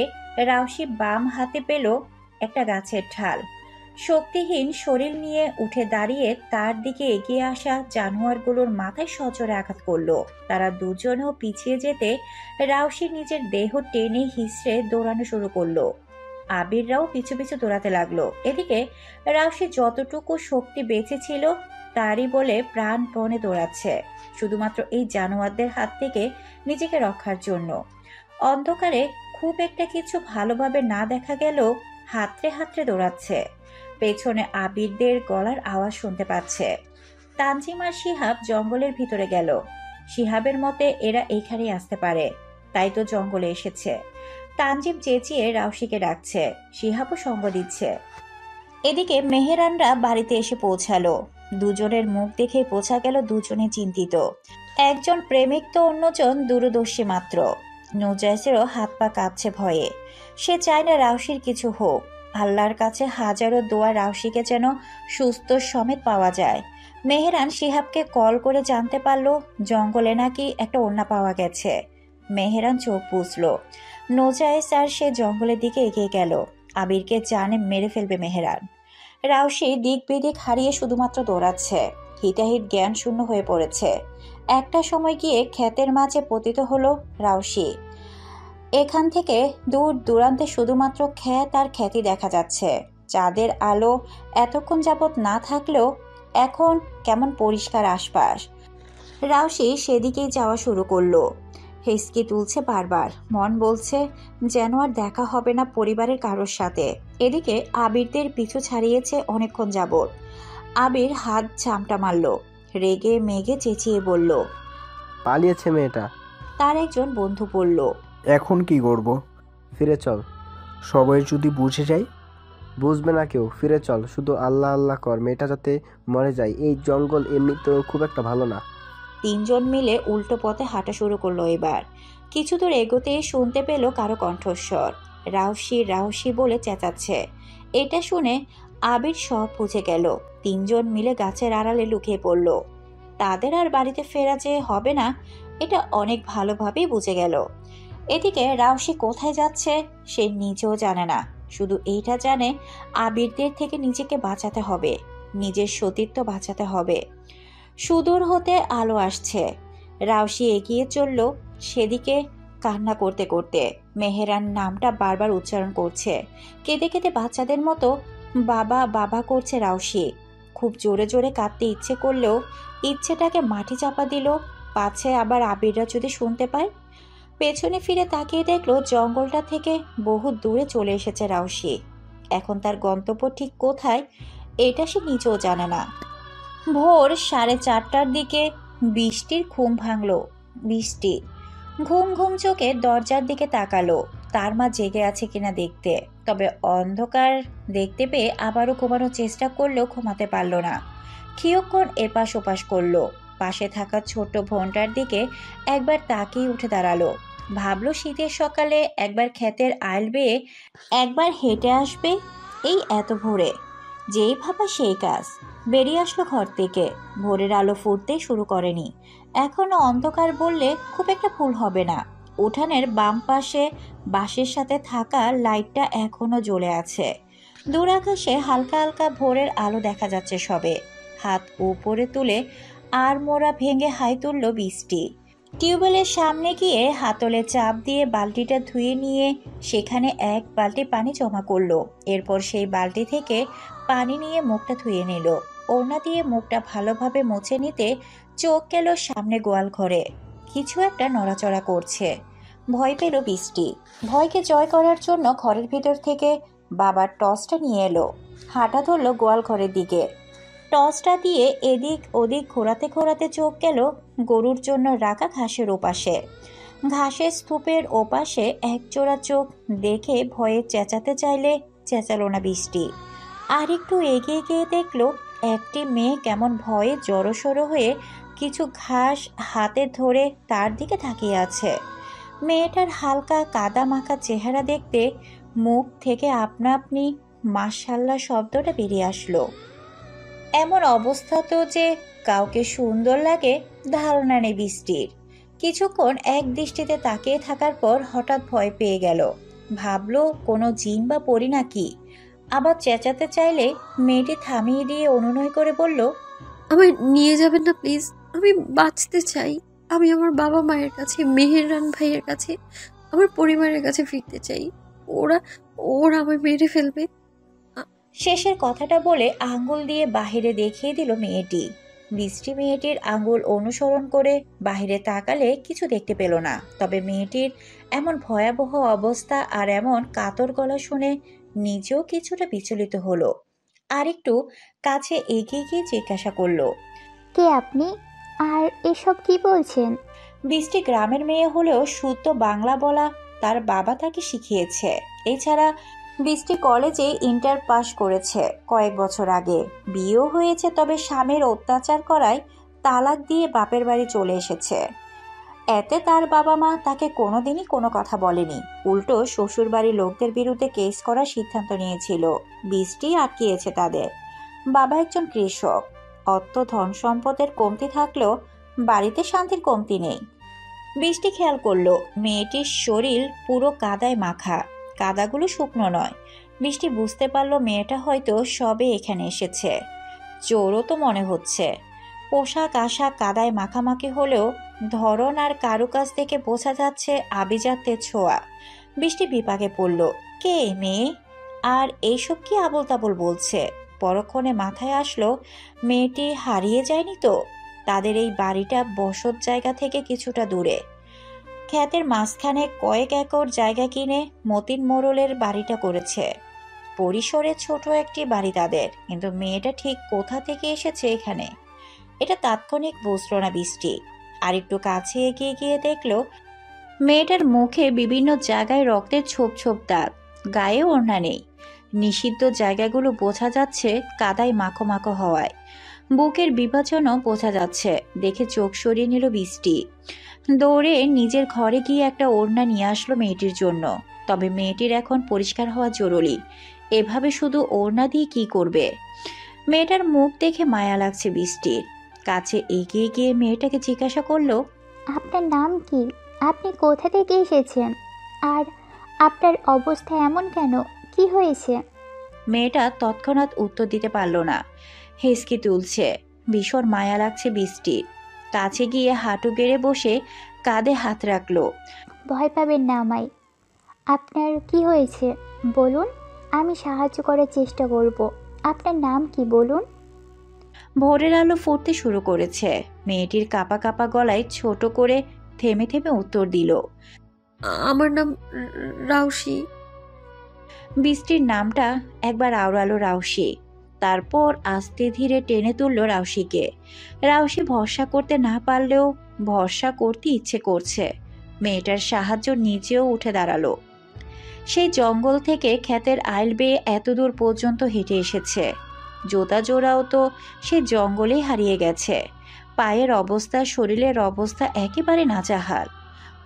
রাউসি বাম হাতে পেল একটা গাছের ঢাল। শক্তিহীন শরীর নিয়ে উঠে দাঁড়িয়ে তার দিকে এগিয়ে আসা জানোয়ারগুলোর মাথায় সজোরে আঘাত করলো। তারা দুজনেও পিছিয়ে যেতে রাউসি নিজের দেহ টেনে হিসড়ে দৌড়ানো শুরু করলো। আবিররাও পিছু পিছু দৌড়াতে লাগলো। এদিকে রাউসি যতটুকু শক্তি বেঁচে ছিল তারই বলে প্রাণপণে দৌড়াচ্ছে, শুধুমাত্র এই জানোয়ারদের হাত থেকে নিজেকে রক্ষার জন্য। অন্ধকারে খুব একটা কিছু ভালোভাবে না দেখা গেলেও হাতড়ে হাতড়ে দৌড়াচ্ছে। পেছনে আবিরদের গলার আওয়াজ শুনতে পাচ্ছে। তানজিম আর শিহাব জঙ্গলের ভিতরে গেল। শিহাবের মতে এরা এইখানেই আসতে পারে, তাই তো জঙ্গলে এসেছে। তানজিম চেঁচিয়ে রাউসিকে ডাকছে, শিহাবও সঙ্গ দিচ্ছে। এদিকে মেহেরানরা বাড়িতে এসে পৌঁছালো। দুজনের মুখ দেখে বোঝা গেল দুজনে চিন্তিত। একজন প্রেমিক তো অন্যজন দূরদর্শী মাত্র। নুজাইসেরও হাত পা কাঁপছে ভয়ে। সে চায় না রাউসির কিছু হোক। আল্লাহর কাছে হাজারো দোয়া রাউসিকে যেন সুস্থ সমেত পাওয়া যায়। মেহেরান শিহাবকে কল করে জানতে পারল জঙ্গলে নাকি একটা ওড়না পাওয়া গেছে। মেহেরান চোখ বুঝল। নোজাইস আর সে জঙ্গলের দিকে এগিয়ে গেল। আবিরকে জানে মেরে ফেলবে মেহেরান। রাউসি দিক বিদিক হারিয়ে শুধুমাত্র দৌড়াচ্ছে। হিতাহিত জ্ঞান শূন্য হয়ে পড়েছে। একটা সময় গিয়ে ক্ষেতের মাঝে পতিত হলো রাউসি। এখান থেকে দূর দূরান্তে শুধুমাত্র ক্ষেত আর ক্ষেতই দেখা যাচ্ছে। চাঁদের আলো এতক্ষণ যাবৎ না থাকলেও এখন কেমন পরিষ্কার আশপাশ। রাউসি সেদিকেই যাওয়া শুরু করলো। হেসকি তুলছে বারবার। মন বলছে যেন আর দেখা হবে না পরিবারের কারোর সাথে। এদিকে আবিরদের পিছু ছাড়িয়েছে অনেকক্ষণ যাবৎ। আবির হাত ঝামটা মারল। রেগে মেগে চেঁচিয়ে বলল, পালিয়েছে মেয়েটা। তার একজন বন্ধু বলল, এখন কি করব? ফিরে চল। সবাই যদি বুঝে যায়? বুঝবে না কেউ, ফিরে চল, শুধু আল্লাহ আল্লাহ কর, মেয়েটা যাতে মরে যায়। এই জঙ্গল এমনি তো খুব একটা ভালো না। তিনজন মিলে উল্টো পথে হাঁটা শুরু করলো এবার। কিছু দূর এগোতে শুনতে পেল কারো কণ্ঠস্বর। রাউসি রাউসি বলে চেঁচাচ্ছে। এটা শুনে আবির সব বুঝে গেল। তিনজন মিলে গাছের আড়ালে লুকিয়ে পড়ল। তাদের আর বাড়িতে ফেরা যে হবে না এটা অনেক ভালোভাবেই বুঝে গেল। এদিকে রাউসি কোথায় যাচ্ছে সে নিজেও জানে না, শুধু এইটা জানে আবিরদের থেকে নিজেকে বাঁচাতে হবে, নিজের সতীত্ব বাঁচাতে হবে। সুদূর হতে আলো আসছে। রাউসি এগিয়ে চলল সেদিকে, কান্না করতে করতে মেহেরান নামটা বারবার উচ্চারণ করছে। কেঁদে কেঁদে বাচ্চাদের মতো বাবা বাবা করছে রাউসি। খুব জোরে জোরে কাঁদতে ইচ্ছে করলেও ইচ্ছেটাকে মাটি চাপা দিল, পাছে আবার আবিররা যদি শুনতে পায়। পেছনে ফিরে তাকিয়ে দেখলো জঙ্গলটা থেকে বহু দূরে চলে এসেছে রাউসি। এখন তার গন্তব্য ঠিক কোথায় এটা সে নিজেও জানে না। ভোর 4:30টার দিকে বৃষ্টির ঘুম ভাঙল। বৃষ্টি ঘুম ঘুম চোখে দরজার দিকে তাকালো, তার মা জেগে আছে কিনা দেখতে। তবে অন্ধকার দেখতে পেয়ে আবারও ঘুমানোর চেষ্টা করলেও ঘুমাতে পারল না। ক্ষীয়ক্ষণ এপাশ ওপাশ করলো। পাশে থাকা ছোট্ট বোনটার দিকে একবার তাকিয়ে উঠে দাঁড়ালো। ভাবলো শীতের সকালে একবার ক্ষেতের আইল বেয়ে একবার হেঁটে আসবে, এই এত ভোরে। যেই ভাবা সেই কাজ। বেরিয়ে আসলো ঘর থেকে। ভোরের আলো ফুটতে শুরু করেনি, এখনো অন্ধকার বললে খুব একটা ভুল হবে না। উঠানের বাম পাশে বাঁশের সাথে থাকা লাইটটা এখনো জ্বলে আছে। দূর আকাশে হালকা হালকা ভোরের আলো দেখা যাচ্ছে সবে। হাত উপরে তুলে আর মোড়া ভেঙে হাই তুলল বৃষ্টি। টিউবওয়েলের সামনে গিয়ে হাতলে চাপ দিয়ে বালতিটা ধুয়ে নিয়ে সেখানে এক বালতি পানি জমা করলো। এরপর সেই বালতি থেকে পানি নিয়ে মুখটা ধুয়ে নিল। ওড়না দিয়ে মুখটা ভালোভাবে মুছে নিতে চোখ গেল সামনে গোয়াল ঘরে। কিছু একটা নড়াচড়া করছে। ভয় পেল বৃষ্টি। ভয়কে জয় করার জন্য ঘরের ভিতর থেকে বাবার টর্চটা নিয়ে এলো। হাঁটা ধরল গোয়াল ঘরের দিকে। টর্চটা দিয়ে এদিক ওদিক ঘোরাতে ঘোরাতে চোখ গেল গরুর জন্য রাখা ঘাসের ওপাশে। ঘাসের স্তূপের ওপাশে একজোড়া চোখ দেখে ভয়ে চেঁচাতে চাইলে চেঁচালো না বৃষ্টি। আর একটু এগিয়ে গিয়ে দেখলো একটি মেয়ে কেমন ভয়ে জড়সড়ো হয়ে কিছু ঘাস হাতে ধরে তার দিকে তাকিয়ে আছে। মেয়েটার হালকা কাদা মাখা চেহারা দেখতে মুখ থেকে আপনা আপনি মাশাআল্লাহ শব্দটা বেরিয়ে আসলো। এমন অবস্থা তো যে কাউকে সুন্দর লাগে ধারণা নেই বৃষ্টির। কিছুক্ষণ এক দৃষ্টিতে তাকিয়ে থাকার পর হঠাৎ ভয় পেয়ে গেল। ভাবলো কোনো জিন বা পরি নাকি। আবার চেঁচাতে চাইলে মেয়েটি থামিয়ে দিয়ে অনুনয় করে বলল, আমায় নিয়ে যাবেন না প্লিজ, আমি বাঁচতে চাই। আমি আমার বাবা মায়ের কাছে, মেহেরান ভাইয়ের কাছে, আমার পরিবারের কাছে ফিরতে চাই। ওরা ওরা আমায় মেরে ফেলবে। শেষের কথাটা বলে আঙ্গুল দিয়ে বাহিরে দেখিয়ে দিল মেয়েটি। বৃষ্টি মেয়েটির আঙ্গুল অনুসরণ করে বাহিরে তাকালে কিছু দেখতে পেল না। তবে মেয়েটির এমন ভয়াবহ অবস্থা আর এমন কাতর গলা শুনে নিজেও কিছুটা বিচলিত হলো। আর একটু কাছে এগিয়ে গিয়ে জিজ্ঞাসা করলো, কে আপনি? আর এসব কি বলছেন? বৃষ্টি গ্রামের মেয়ে হলেও শুদ্ধ বাংলা বলা তার বাবা তাকে শিখিয়েছে। এছাড়া বৃষ্টি কলেজে ইন্টার পাস করেছে কয়েক বছর আগে। বিয়েও হয়েছে, তবে স্বামীর অত্যাচার করায় তালাক দিয়ে বাপের বাড়ি চলে এসেছে। এতে তার বাবা মা তাকে কোনোদিনই কোনো কথা বলেনি, উল্টো শ্বশুর বাড়ির লোকদের বিরুদ্ধে কেস করার সিদ্ধান্ত নিয়েছিল। বৃষ্টি আটকিয়েছে তাদের। বাবা একজন কৃষক। অর্থ ধন সম্পদের কমতি থাকলেও বাড়িতে শান্তির কমতি নেই। বৃষ্টি খেয়াল করলো মেয়েটির শরীর পুরো কাদায় মাখা। কাদাগুলো শুকনো নয়। বৃষ্টি বুঝতে পারলো মেয়েটা হয়তো সবে এখানে এসেছে। চোরও তো মনে হচ্ছে। পোশাক আশাক কাদায় মাখামাখি হলেও ধরন আর কারুকাজ থেকে বোঝা যাচ্ছে আভিজাত্যের ছোঁয়া। বৃষ্টি বিপাকে পড়ল, কে মেয়ে আর এইসব কি আবোল তাবোল বলছে। পরক্ষণে মাথায় আসলো মেয়েটি হারিয়ে যায়নি তো। তাদের এই বাড়িটা বসত জায়গা থেকে কিছুটা দূরে। ক্ষেতের মাঝখানে কয়েক একর জায়গা কিনে মতিন মোড়লের বাড়িটা করেছে। পরিসরে ছোট একটি বাড়ি তাদের, কিন্তু মেয়েটা ঠিক কোথা থেকে এসেছে এখানে এটা তাৎক্ষণিক বুঝলো না বৃষ্টি। আর একটু কাছে এগিয়ে গিয়ে দেখলো মেয়েটার মুখে বিভিন্ন জায়গায় রক্তের ছোপ ছোপ দাগ, গায়ে ওড়না নেই। নিষিদ্ধ জায়গাগুলো বোঝা যাচ্ছে কাদায় মাখো মাখো হওয়ায়। বুকের বিভাজনও বোঝা যাচ্ছে দেখে চোখ সরিয়ে নিল বৃষ্টি। দৌড়ে নিজের ঘরে গিয়ে একটা ওড়না নিয়ে আসলো মেয়েটির জন্য। তবে মেয়েটির এখন পরিষ্কার হওয়া জরুরি, এভাবে শুধু ওড়না দিয়ে কি করবে। মেয়েটার মুখ দেখে মায়া লাগছে বৃষ্টির। কাছে এগিয়ে গিয়ে মেয়েটাকে জিজ্ঞাসা করলো, আপনার নাম কি? আপনি কোথা থেকে এসেছেন? আর আপনার অবস্থা এমন কেন? কি হয়েছে? মেয়েটা তৎক্ষণাৎ উত্তর দিতে পারল না, হেসকি তুলছে। ভীষণ মায়া লাগছে বৃষ্টির। কাছে গিয়ে হাঁটু গেড়ে বসে কাঁধে হাত রাখলো। ভয় পাবেন না আমায়। আপনার কি হয়েছে বলুন, আমি সাহায্য করার চেষ্টা করব। আপনার নাম কি বলুন? ভোরের আলো ফুটতে শুরু করেছে। মেয়েটির কাঁপা কাঁপা গলায় ছোট করে থেমে থেমে উত্তর দিল, আমার নাম রাউশি। বৃষ্টির নামটা একবার আওড়ালো রাউশি, তারপর আস্তে ধীরে টেনে তুলল রাউশিকে। রাউশি ভরসা করতে না পারলেও ভরসা করতে ইচ্ছে করছে। মেয়েটার সাহায্য নিজেও উঠে দাঁড়ালো। সেই জঙ্গল থেকে ক্ষেতের আইল বেয়ে এতদূর পর্যন্ত হেঁটে এসেছে। জোতা জোড়াও তো সে জঙ্গলেই হারিয়ে গেছে। পায়ের অবস্থা, শরীরের অবস্থা একেবারে নাজেহাল।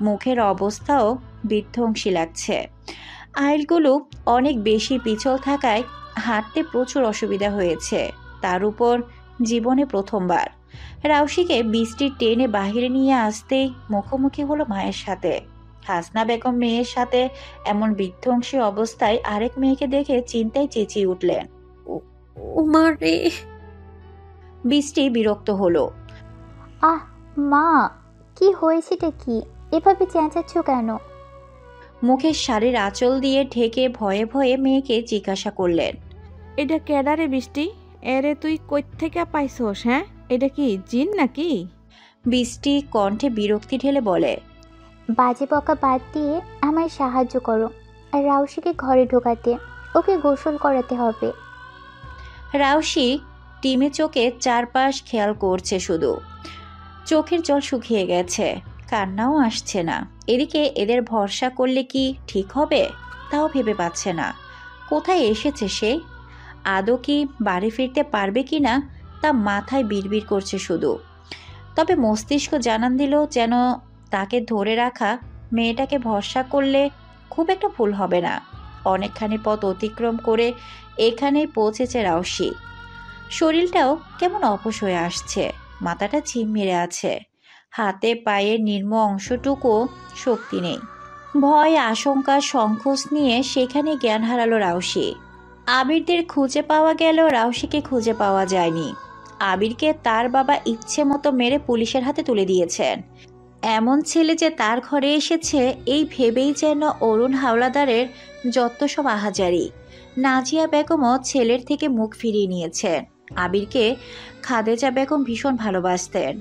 মুখের অবস্থাও বিধ্বংসী লাগছে। আইলগুলো অনেক বেশি পিছল থাকায় হাঁটতে প্রচুর অসুবিধা হয়েছে। তার উপর জীবনে প্রথমবার রাউশিকে বৃষ্টির টেনে বাহিরে নিয়ে আসতেই মুখোমুখি হলো মায়ের সাথে। হাসনা বেগম মেয়ের সাথে এমন বিধ্বংসী অবস্থায় আরেক মেয়েকে দেখে চিন্তায় চেঁচিয়ে উঠলেন। ওমা রে! বৃষ্টি বিরক্ত হলো। আহ মা, কি হয়েছেটা কি? এভাবে চেঁচাচ্ছ কেন? মুখের শাড়ির আঁচল দিয়ে ঢেকে ভয়ে ভয়ে মেয়েকে জিজ্ঞাসা করলেন, এটা কেডারে বৃষ্টি? এরে তুই কই থেকে পাইছস? হ্যাঁ, এটা কি জিন নাকি? বৃষ্টি কণ্ঠে বিরক্তি ঢেলে বলে, বাজে বকা বাদ দিয়ে আমায় সাহায্য করো। আর রাউশিকে ঘরে ঢোকাতে, ওকে গোসল করাতে হবে। রাউশি টিমে চোখে চারপাশ খেয়াল করছে শুধু। চোখের জল শুকিয়ে গেছে, কান্নাও আসছে না। এদিকে এদের ভরসা করলে কি ঠিক হবে তাও ভেবে পাচ্ছে না। কোথায় এসেছে সে? আদৌ কি বাড়ি ফিরতে পারবে কি না তা মাথায় বিড়বিড় করছে শুধু। তবে মস্তিষ্ক জানান দিল যেন তাকে ধরে রাখা মেয়েটাকে ভরসা করলে খুব একটা ভুল হবে না। অনেকখানি পথ অতিক্রম করে এখানেই পৌঁছেছে রাউশি। শরীরটাও কেমন অবশ হয়ে আসছে, মাথাটা ঝিম মেরে আছে, হাতে পায়ে নিম্ন অংশটুকু শক্তি নেই। ভয়, আশঙ্কা, সংকোচ নিয়ে সেখানে জ্ঞান হারালো রাউশি। আবিরদের খুঁজে পাওয়া গেল, রাউশিকে খুঁজে পাওয়া যায়নি। আবিরকে তার বাবা ইচ্ছে মতো মেরে পুলিশের হাতে তুলে দিয়েছেন। এমন ছেলে যে তার ঘরে এসেছে এই ভেবেই যেন অরুণ হাওলাদারের যত সব আহাজারি। নাজিয়া বেগমও ছেলের থেকে মুখ ফিরিয়ে নিয়েছেন। আবিরকে খাদেজা বেগম ভীষণ ভালোবাসতেন।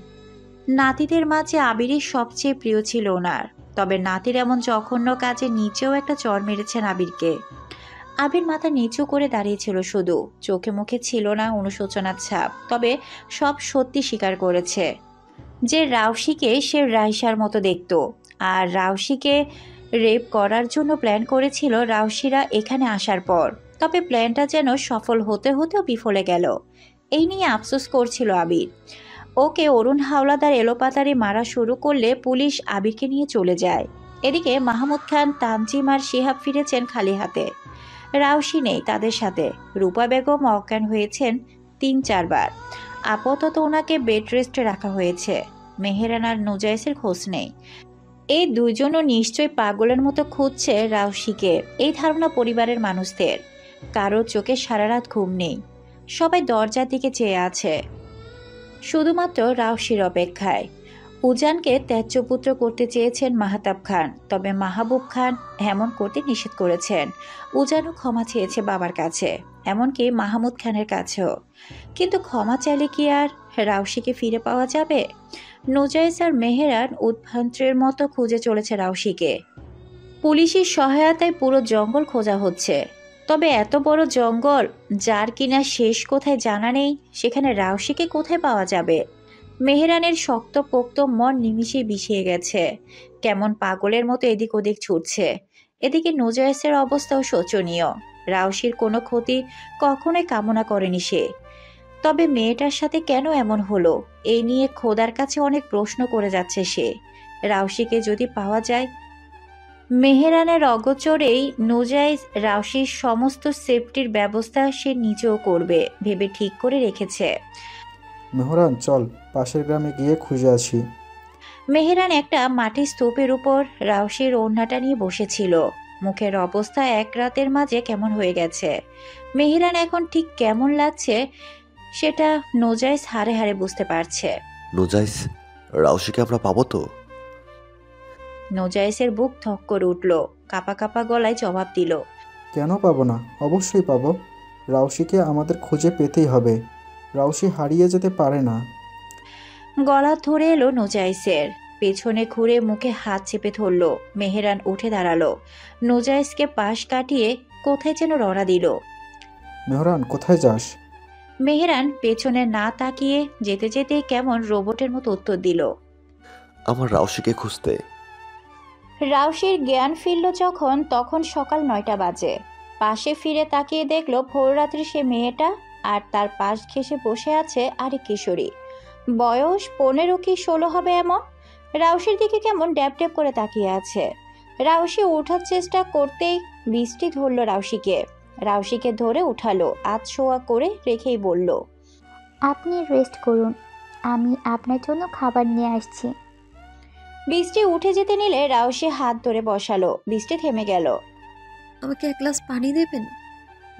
নাতিদের মাঝে আবিরই সবচেয়ে প্রিয় ছিল ওনার। তবে নাতির এমন জঘন্য কাজে নিচেও একটা চড় মেরেছেন আবিরকে। আবির মাথা নিচু করে দাঁড়িয়েছিল শুধু, চোখে মুখে ছিল না অনুশোচনার ছাপ। তবে সব সত্যি স্বীকার করেছে যে রাউশিকে সে রাইসার মতো দেখত, আর রাউশিকে রেপ করার জন্য প্ল্যান করেছিল রাউশিরা এখানে আসার পর। তবে প্ল্যানটা যেন সফল হতে হতেও বিফলে গেল। এই নিয়ে আফসোস করছিল আবির। ওকে অরুণ হাওলাদার এলোপাতাড়ি মারা শুরু করলে পুলিশ আবিরকে নিয়ে চলে যায়। এদিকে মাহমুদ খান, তানজিম আর শিহাব ফিরেছেন খালি হাতে। রাউশি নেই তাদের সাথে। রূপা বেগম অজ্ঞান হয়েছেন ৩-৪ বার। আপাতত ওনাকে বেড রেস্টে রাখা হয়েছে। মেহেরান আর নুজাইসের খোঁজ নেই। এই দুইজনও নিশ্চয় পাগলের মতো খুঁজছে রাউশিকে, এই ধারণা পরিবারের মানুষদের। কারো চোখে সারা রাত ঘুম নেই, সবাই দরজার দিকে চেয়ে আছে শুধুমাত্র রাউশির অপেক্ষায়। উজানকে ত্যায্যপুত্র করতে চেয়েছেন মাহতাব খান, তবে মাহবুব খান এমন করতে নিষেধ করেছেন। উজানও ক্ষমা চেয়েছে বাবার কাছে, এমনকি মাহমুদ খানের কাছেও। কিন্তু ক্ষমা চাইলে কি আর রাউশিকে ফিরে পাওয়া যাবে? নুজাইস আর মেহেরান উদ্ভ্রান্তের মতো খুঁজে চলেছে রাউশিকে। পুলিশের সহায়তায় পুরো জঙ্গল খোঁজা হচ্ছে। তবে এত বড় জঙ্গল যার কিনা শেষ কোথায় জানা নেই, সেখানে রাউশিকে কোথায় পাওয়া যাবে? মেহেরানের শক্তপোক্ত মন নিমিষেই বিষিয়ে গেছে, কেমন পাগলের মতো এদিক ওদিক ছুটছে। এদিকে নুজাইসের অবস্থাও শোচনীয়। রাউশির কোনো ক্ষতি কখনোই কামনা করেনি সে। তবে মেয়েটার সাথে কেন এমন হলো এই নিয়ে খোদার কাছে অনেক প্রশ্ন করে যাচ্ছে সে। রাউশিকে যদি পাওয়া যায়, মেহেরানের অগোচরেই নুজাইস রাউশির সমস্ত সেফটির ব্যবস্থা সে নিজেও করবে ভেবে ঠিক করে রেখেছে। মেহরান চল, পাশের গ্রামে গিয়ে খুঁজে আসি। মেহেরান একটা মাটির স্তূপের উপর রাউশির ওড়নাটা নিয়ে বসেছিল। মুখের অবস্থা এক রাতের মাঝে কেমন হয়ে গেছে। মেহেরান এখন ঠিক কেমন লাগছে সেটা নুজাইস হাড়ে হাড়ে বুঝতে পারছে। নুজাইস, রাউশিকে আমরা পাবো তো? নুজাইসের বুক থক করে উঠল, কাপা কাপা গলায় জবাব দিল, কেন পাবো না? অবশ্যই পাবো। রাউশিকে আমাদের খুঁজে পেতেই হবে। রাউশি হারিয়ে যেতে পারে না। গলা ধরে এলো নুজাইসের। পেছনে ঘুরে মুখে হাত চেপে ধরল। মেহেরান উঠে দাঁড়ালো। নুজাইসকে পাশ কাটিয়ে কোথায় যেন রওনা দিল। মেহরান কোথায় যাস? মেহেরান পেছনে না তাকিয়ে যেতে যেতে কেমন রোবটের মতো উত্তর দিল, আমার রাউশিকে খুঁজতে। রাউশির জ্ঞান ফিরল যখন তখন সকাল 9টা বাজে। পাশে ফিরে তাকিয়ে দেখলো ভোররাত্রি সে মেয়েটা, আর তার পাশ ঘেঁষে বসে আছে আরেক কিশোরী। বয়স 15 কি 16 হবে এমন। রাউশির দিকে কেমন ড্যাব ড্যাব করে তাকিয়ে আছে। রাউশি ওঠার চেষ্টা করতেই বৃষ্টি ধরল রাউশিকে। রাউশিকে ধরে উঠালো, আধশোয়া করে রেখেই বলল, আপনি রেস্ট করুন, আমি আপনার জন্য খাবার নিয়ে আসছি। বৃষ্টি উঠে যেতে নিলে রাউশি হাত ধরে বসালো। বৃষ্টি থেমে গেল। আমাকে এক গ্লাস পানি দেবেন?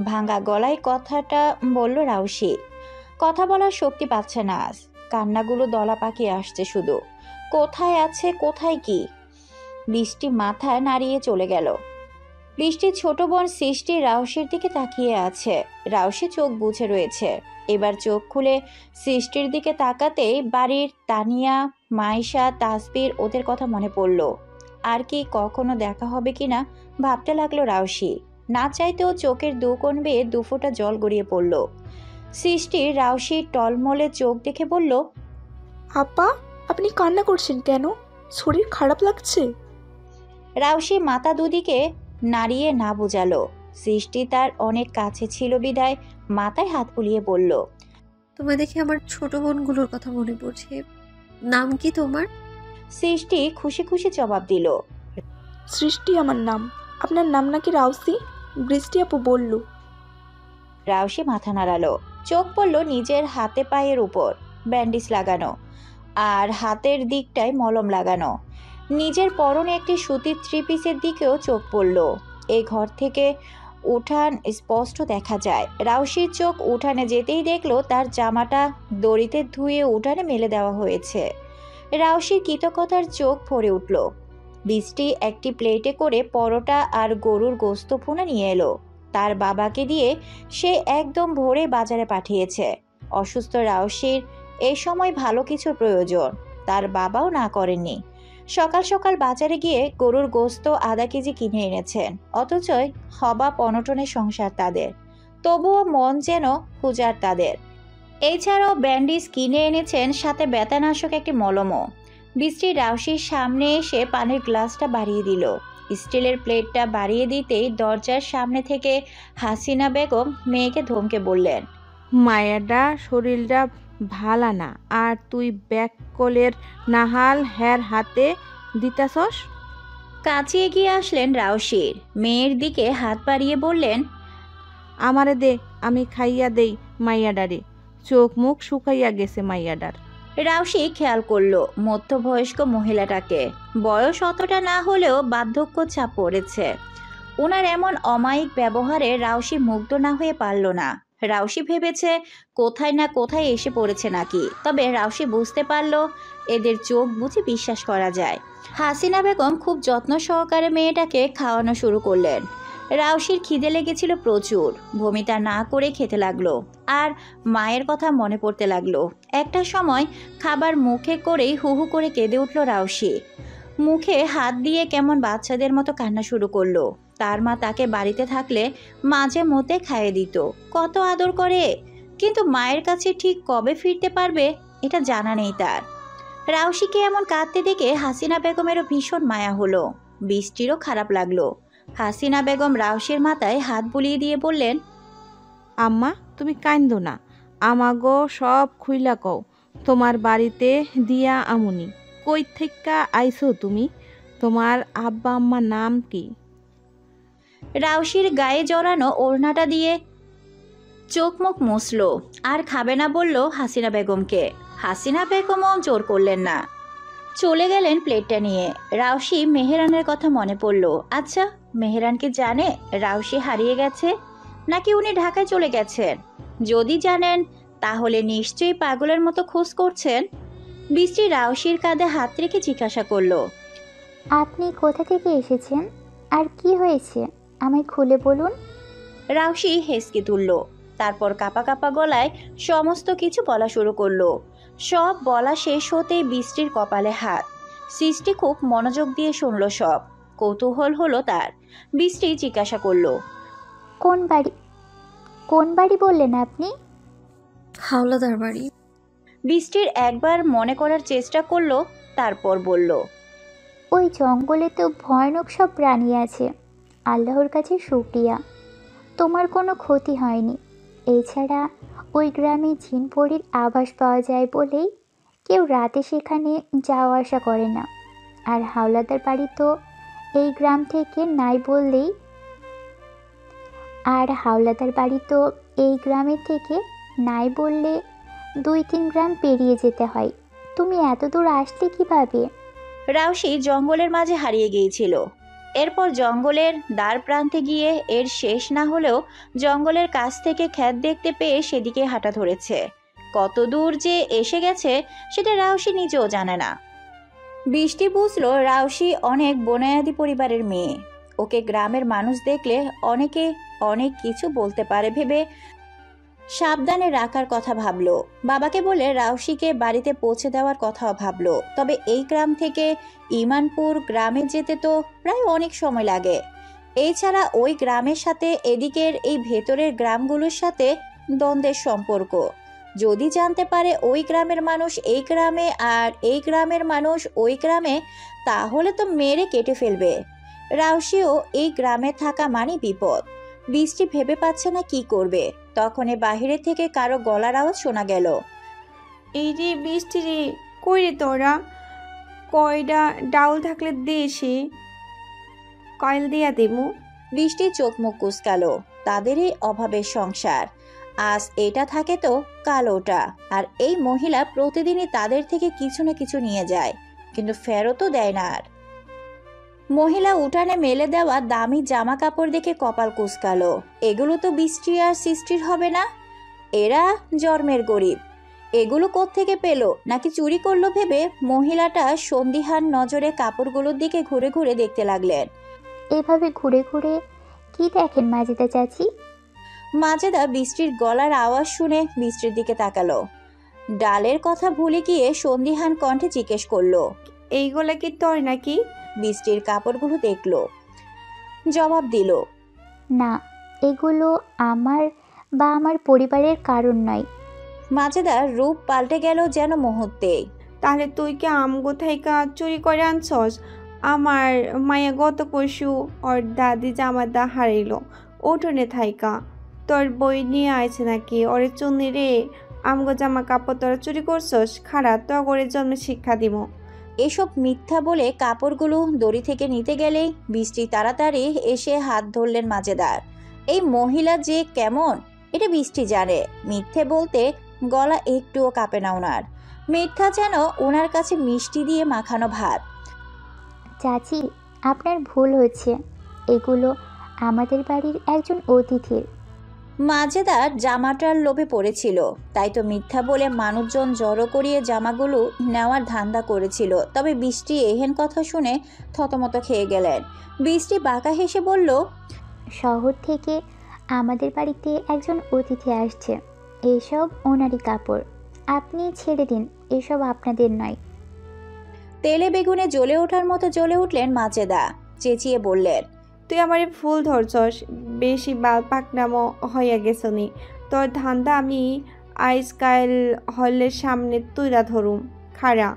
ভাঙা গলায় কথাটা বলল রাউশি। কথা বলার শক্তি পাচ্ছে না আজ। কান্নাগুলো দলা পাকিয়ে আসছে শুধু। কোথায় আছে, কোথায় কি? বৃষ্টি মাথায় নাড়িয়ে চলে গেল। বৃষ্টির ছোট বোন সৃষ্টি রাউশির দিকে তাকিয়ে আছে। রাউশি চোখ বুজে রয়েছে। এবার চোখ খুলে সৃষ্টির দিকে তাকাতেই বাড়ির তানিয়া, মাইশা, তাসবির ওদের কথা মনে পড়ল। আর কি কখনো দেখা হবে কিনা ভাবতে লাগলো রাউশি। না চাইতেও চোখের দু কোণ বেয়ে 2 ফোঁটা জল গড়িয়ে পড়ল। সৃষ্টি রাউশির টলমলে চোখ দেখে বলল, আপা, আপনি কান্না করছেন কেন? শরীর খারাপ লাগছে? রাউশি মাথা দুদিকে নাড়িয়ে না বুঝালো। সৃষ্টি তার অনেক কাছে ছিল বিদায় মাথায় হাত বুলিয়ে বলল, তোমায় দেখে আমার ছোট বোনগুলোর কথা মনে পড়ছে। নাম কি তোমার? সৃষ্টি খুশি খুশি জবাব দিল, সৃষ্টি আমার নাম। আপনার নাম নাকি রাউসি? বৃষ্টি আপু বলল। রাউশি মাথা নাড়ালো। চোখ পড়ল নিজের হাতে পায়ের উপর, ব্যান্ডেজ লাগানো, আর হাতের দিকটায় মলম লাগানো। নিজের পরনে একটি সুতির 3 পিসের দিকেও চোখ পড়ল। এই ঘর থেকে উঠান স্পষ্ট দেখা যায়। রাউশির চোখ উঠানে যেতেই দেখলো তার জামাটা দড়িতে ধুয়ে উঠানে মেলে দেওয়া হয়েছে। রাউশির কৃতজ্ঞতার চোখ ভরে উঠল। বৃষ্টি একটি প্লেটে করে পরোটা আর গরুর গোস্ত ভুনা নিয়ে এলো। তার বাবাকে দিয়ে সে একদম ভোরে বাজারে পাঠিয়েছে। অসুস্থ রাউশির এই সময় ভালো কিছুর প্রয়োজন, তার বাবাও না করেননি। সকাল সকাল বাজারে গিয়ে গরুর গোস্ত আধা কেজি কিনে এনেছেন। অথচই হবা অনটনের সংসার তাদের, তবুও মন যেন পূজার তাদের। এছাড়াও ব্যান্ডিজ কিনে এনেছেন, সাথে ব্যথানাশক একটি মলমও। বৃষ্টি রাউশির সামনে এসে পানির গ্লাসটা বাড়িয়ে দিল। স্টিলের প্লেটটা বাড়িয়ে দিতেই দরজার সামনে থেকে হাসিনা বেগম মেয়েকে ধমকে বললেন, মায়াডা শরীরটা ভালা না, আর তুই ব্যাককলের নাহাল হ্যার হাতে দিতাছস। কাছে এগিয়ে আসলেন রাউশির, মেয়ের দিকে হাত বাড়িয়ে বললেন, আমারে দে, আমি খাইয়া দেই মাইয়াডারে। চোখ মুখ শুকাইয়া গেছে মাইয়াডার। রাউশি খেয়াল করলো মধ্যবয়স্ক মহিলাটাকে। বয়স অতটা না হলেও বার্ধক্য ছাপ পড়েছে। ওনার এমন অমায়িক ব্যবহারে রাউশি মুগ্ধ না হয়ে পারল না। রাউশি ভেবেছে কোথায় না কোথায় এসে পড়েছে নাকি। তবে রাউশি বুঝতে পারল এদের চোখ বুঝে বিশ্বাস করা যায়। হাসিনা বেগম খুব যত্ন সহকারে মেয়েটাকে খাওয়ানো শুরু করলেন। রাউশির খিদে লেগেছিল প্রচুর। ভমিতা না করে খেতে লাগলো, আর মায়ের কথা মনে পড়তে লাগলো। একটা সময় খাবার মুখে করেই হু হু করে কেঁদে উঠল রাউশি। মুখে হাত দিয়ে কেমন বাচ্চাদের মতো কান্না শুরু করলো। তার মা তাকে বাড়িতে থাকলে মাঝে মধ্যে খাইয়ে দিত, কত আদর করে। কিন্তু মায়ের কাছে ঠিক কবে ফিরতে পারবে এটা জানা নেই তার। রাউশিকে এমন কাঁদতে দেখে হাসিনা বেগমেরও ভীষণ মায়া হলো। বৃষ্টিরও খারাপ লাগলো। হাসিনা বেগম রাউশির মাথায় হাত বুলিয়ে দিয়ে বললেন, আম্মা তুমি কাইন্দো না, আমাগো সব খুইলা কও। তোমার বাড়িতে দিয়া আমুনি। কই থেইক্কা আইছো তুমি? তোমার আব্বা আম্মার নাম কি? রাউশির গায়ে জড়ানো ওড়নাটা দিয়ে চোখ মুখ মুছল আর খাবে না বলল হাসিনা বেগমকে। হাসিনা বেগমও জোর করলেন না, চলে গেলেন প্লেটটা নিয়ে। রাউশি মেহেরানের কথা মনে পড়ল। আচ্ছা, মেহেরান কি জানে রাউশি হারিয়ে গেছে, নাকি উনি ঢাকায় চলে গেছেন? যদি জানেন তাহলে নিশ্চয়ই পাগলের মতো খোঁজ করছেন। বৃষ্টি রাউশির কাঁধে হাত রেখে জিজ্ঞাসা করলো, আপনি কোথা থেকে এসেছেন আর কি হয়েছে আমায় খুলে বলুন। রাউশি হেসকে তুলল, তারপর কাপা কাপা গলায় সমস্ত কিছু বলা শুরু করলো। সব বলা শেষ হতেই বৃষ্টির কপালে হাত। সৃষ্টি খুব মনোযোগ দিয়ে শুনল সব। কৌতূহল হলো তার। বৃষ্টি জিজ্ঞাসা করলো, কোন বাড়ি বললেন আপনি? হাওলাদার বাড়ি। বৃষ্টির একবার মনে করার চেষ্টা করলো, তারপর বলল, ওই জঙ্গলে তো ভয়ানক সব প্রাণী আছে। আল্লাহর কাছে শুকরিয়া তোমার কোনো ক্ষতি হয়নি। এছাড়া ওই গ্রামে জিনপরির আভাস পাওয়া যায় বলেই কেউ রাতে সেখানে যাওয়া আসা করে না। আর হাওলাদার বাড়ি তো এই গ্রাম থেকে নাই বললেই গ্রামের থেকে নাই বললে 2-3 গ্রাম পেরিয়ে যেতে হয়। তুমি এত দূর আসলে কিভাবে? রাউশি জঙ্গলের মাঝে হারিয়ে গিয়েছিল। এরপর জঙ্গলের দ্বার প্রান্তে গিয়ে এর শেষ না হলেও জঙ্গলের কাছ থেকে ক্ষেত দেখতে পেয়ে সেদিকে হাঁটা ধরেছে। কত দূর যে এসে গেছে সেটা রাউশি নিজেও জানে না। বৃষ্টি বুঝলো রাউশি অনেক বনায়াদি পরিবারের মেয়ে। ওকে গ্রামের মানুষ দেখলে অনেকে অনেক কিছু বলতে পারে ভেবে সাবধানে রাখার কথা ভাবলো। বাবাকে বলে রাউশিকে বাড়িতে পৌঁছে দেওয়ার কথাও ভাবলো। তবে এই গ্রাম থেকে ইমানপুর গ্রামে যেতে তো প্রায় অনেক সময় লাগে। এছাড়া ওই গ্রামের সাথে এদিকের এই ভেতরের গ্রামগুলোর সাথে দ্বন্দ্বের সম্পর্ক। যদি জানতে পারে ওই গ্রামের মানুষ এই গ্রামে আর এই গ্রামের মানুষ ওই গ্রামে, তাহলে তো মেরে কেটে ফেলবে। রাউশিও এই গ্রামে থাকা মানে বিপদ। বৃষ্টি ভেবে পাচ্ছে না কি করবে। তখন বাহিরে থেকে কারো গলার আওয়াজ শোনা গেল, এই রে বৃষ্টি রে, কই রে তোরা? কয়টা ডাউল থাকলে দেশে কয়েল দিয়া দেবো। বৃষ্টি চোখ মুখ কুচকালো। তাদেরই অভাবের সংসার। আজ এটা থাকে তো কাল ওটা। আর এই মহিলা প্রতিদিনই তাদের থেকে কিছু না কিছু নিয়ে যায়, কিন্তু ফেরতও দেয় না। আর মহিলা উঠানে মেলে দেওয়া দামি জামা কাপড় দেখে কপাল কুচকালো। এগুলো তো বৃষ্টি আর সৃষ্টির হবে না। এরা জন্মের গরিব। এগুলো কোত্থেকে পেল, নাকি চুরি করলো ভেবে মহিলাটা সন্দিহান নজরে কাপড়গুলোর দিকে ঘুরে ঘুরে দেখতে লাগলেন। এভাবে ঘুরে ঘুরে কি দেখেন মাজেদা চাচি? মাজেদা বৃষ্টির গলার আওয়াজ শুনে বৃষ্টির দিকে তাকালো। ডালের কথা ভুলে গিয়ে সন্দিহান কণ্ঠে জিজ্ঞেস করলো, এইগুলা কি তোর নাকি? বৃষ্টির কাপড়গুলো দেখলো, জবাব দিল, না, এগুলো আমার বা আমার পরিবারের কারণ নয়। মাজেদার রূপ পাল্টে গেল যেন মুহূর্তে। তাহলে তুই কি আমগো থাইকা চুরি করে আনছস? আমার মায়া গত পরশু ওর দাদি জামাদা হারাইল উঠোনে থাইকা। তোর বই নিয়ে আইছে নাকি? ওরে চুন্নি রে, আমগো জামা কাপড় তোরা চুরি করছস? খারাপ তো করে জন্মে শিক্ষা দিব। এসব মিথ্যা বলে কাপড়গুলো দড়ি থেকে নিতে গেলেই বৃষ্টি তাড়াতাড়ি এসে হাত ধরলেন মাজেদার। এই মহিলা যে কেমন এটা বৃষ্টি জানে। মিথ্যে বলতে গলা একটুও কাঁপে না ওনার। মিথ্যা যেন ওনার কাছে মিষ্টি দিয়ে মাখানো ভাত। চাচি, আপনার ভুল হচ্ছে। এগুলো আমাদের বাড়ির একজন অতিথির। মাজেদার জামাটার লোভে পড়েছিল, তাই তো মিথ্যা বলে মানুষজন জড়ো করিয়ে জামাগুলো নেওয়ার ধান্দা করেছিল। তবে বৃষ্টি এহেন কথা শুনে থতমত খেয়ে গেলেন। বৃষ্টি বাঁকা হেসে বলল, শহর থেকে আমাদের বাড়িতে একজন অতিথি আসছে। এসব ওনারই কাপড়, আপনি ছেড়ে দিন, এসব আপনাদের নয়। তেলে বেগুনে জ্বলে ওঠার মতো জ্বলে উঠলেন মাজেদা। চেঁচিয়ে বললেন, তুই আমার ফুল ধরছস, বেশি বাল পাকনামো হইয়া গেছনি। তোর ধান্দা আমি আইজকাল হলের সামনে তুইরা ধরুম। খাড়া,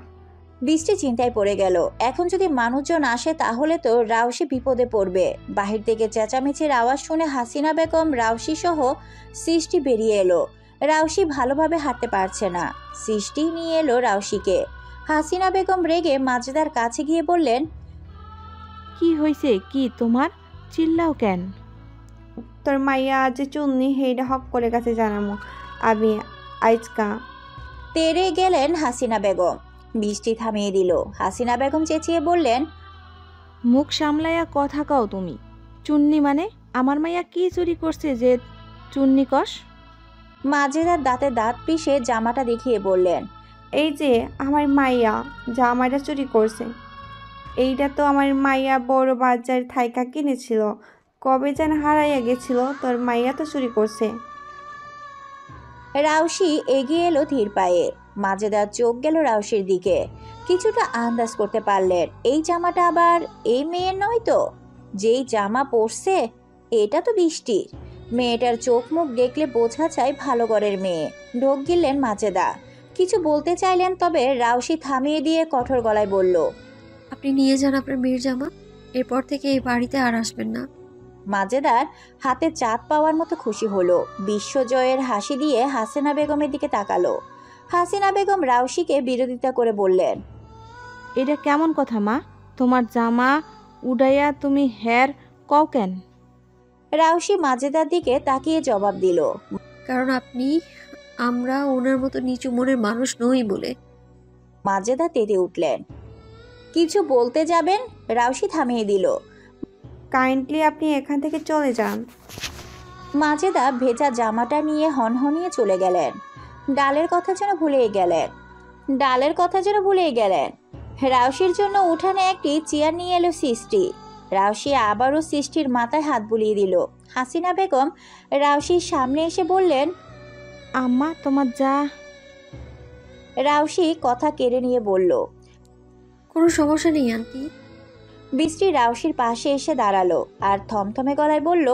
বৃষ্টি চিন্তায় পড়ে গেল। এখন যদি মানুষজন আসে তাহলে তো রাউসি বিপদে পড়বে। বাহির থেকে চেঁচামেচির আওয়াজ শুনে হাসিনা বেগম রাউসি সহ সৃষ্টি বেরিয়ে এলো। রাউসি ভালোভাবে হাঁটতে পারছে না। সৃষ্টি নিয়ে এলো রাউসিকে। হাসিনা বেগম রেগে মাজেদার কাছে গিয়ে বললেন, কি হয়েছে কি তোমার, চিল্লাও কেন? তোর মাইয়া যে চুন্নি হেইডা হক করে গেছে জানামো আমি আজকা। তেরে গেলেন হাসিনা বেগম। বৃষ্টি থামিয়ে দিল। হাসিনা বেগম চেঁচিয়ে বললেন, মুখ সামলাইয়া কথা কও তুমি। চুন্নি মানে আমার মাইয়া কি চুরি করছে যে চুন্নি কস? মাজেদার দাঁতে দাঁত পিষে জামাটা দেখিয়ে বললেন, এই যে আমার মাইয়া জামাটা চুরি করছে। এইটা তো আমার মাইয়া বড় বাজার থাইকা কিনেছিল, কবে যেন হারাইয়া গেছিল, তোর মাইয়া তো চুরি করছে। রাউসি এগিয়ে এলো ধীর পায়ে। মাজেদার চোখ গেল রাউসির দিকে। কিছুটা আন্দাজ করতে পারলেন এই জামাটা আবার এই মেয়ের নয় তো। যেই জামা পরছে এটা তো বৃষ্টির। মেয়েটার চোখ মুখ দেখলে বোঝা যায় ভালো ঘরের মেয়ে। ঢোক গিললেন মাজেদা। কিছু বলতে চাইলেন, তবে রাউসি থামিয়ে দিয়ে কঠোর গলায় বলল, আপনি নিয়ে যান আপনার মেয়ের জামা, এরপর থেকে এই বাড়িতে আর আসবেন না। মাজেদার হাতে চাঁদ পাওয়ার মতো খুশি হলো। বিশ্বজয়ের হাসি দিয়ে হাসিনা বেগমের দিকে তাকালো। হাসিনা বেগম রাউসিকে বিরোধিতা করে বললেন, এটা কেমন কথা মা? তোমার জামা উড়াইয়া তুমি হের কও কেন? রাউসি মাজেদার দিকে তাকিয়ে জবাব দিল, কারণ আমরা ওনার মতো নিচু মনের মানুষ নই বলে। মাজেদা তেতে উঠলেন। কিছু বলতে যাবেন, রাউসি থামিয়ে দিল। কাইন্ডলি আপনি এখান থেকে চলে যান। মাজেদা ভেজা জামাটা নিয়ে হনহনিয়ে চলে গেলেন। ডালের কথা যেন ভুলেই গেলেন। রাউসির জন্য উঠানে একটি চেয়ার নিয়ে এলো সৃষ্টি। রাউসি আবারও সৃষ্টির মাথায় হাত বুলিয়ে দিল। হাসিনা বেগম রাউসির সামনে এসে বললেন, আম্মা তোমার যা। রাউসি কথা কেড়ে নিয়ে বলল, কোনো সমস্যা নেই আন্টি। বৃষ্টি রাউসির পাশে এসে দাঁড়ালো আর থমথমে গলায় বলল,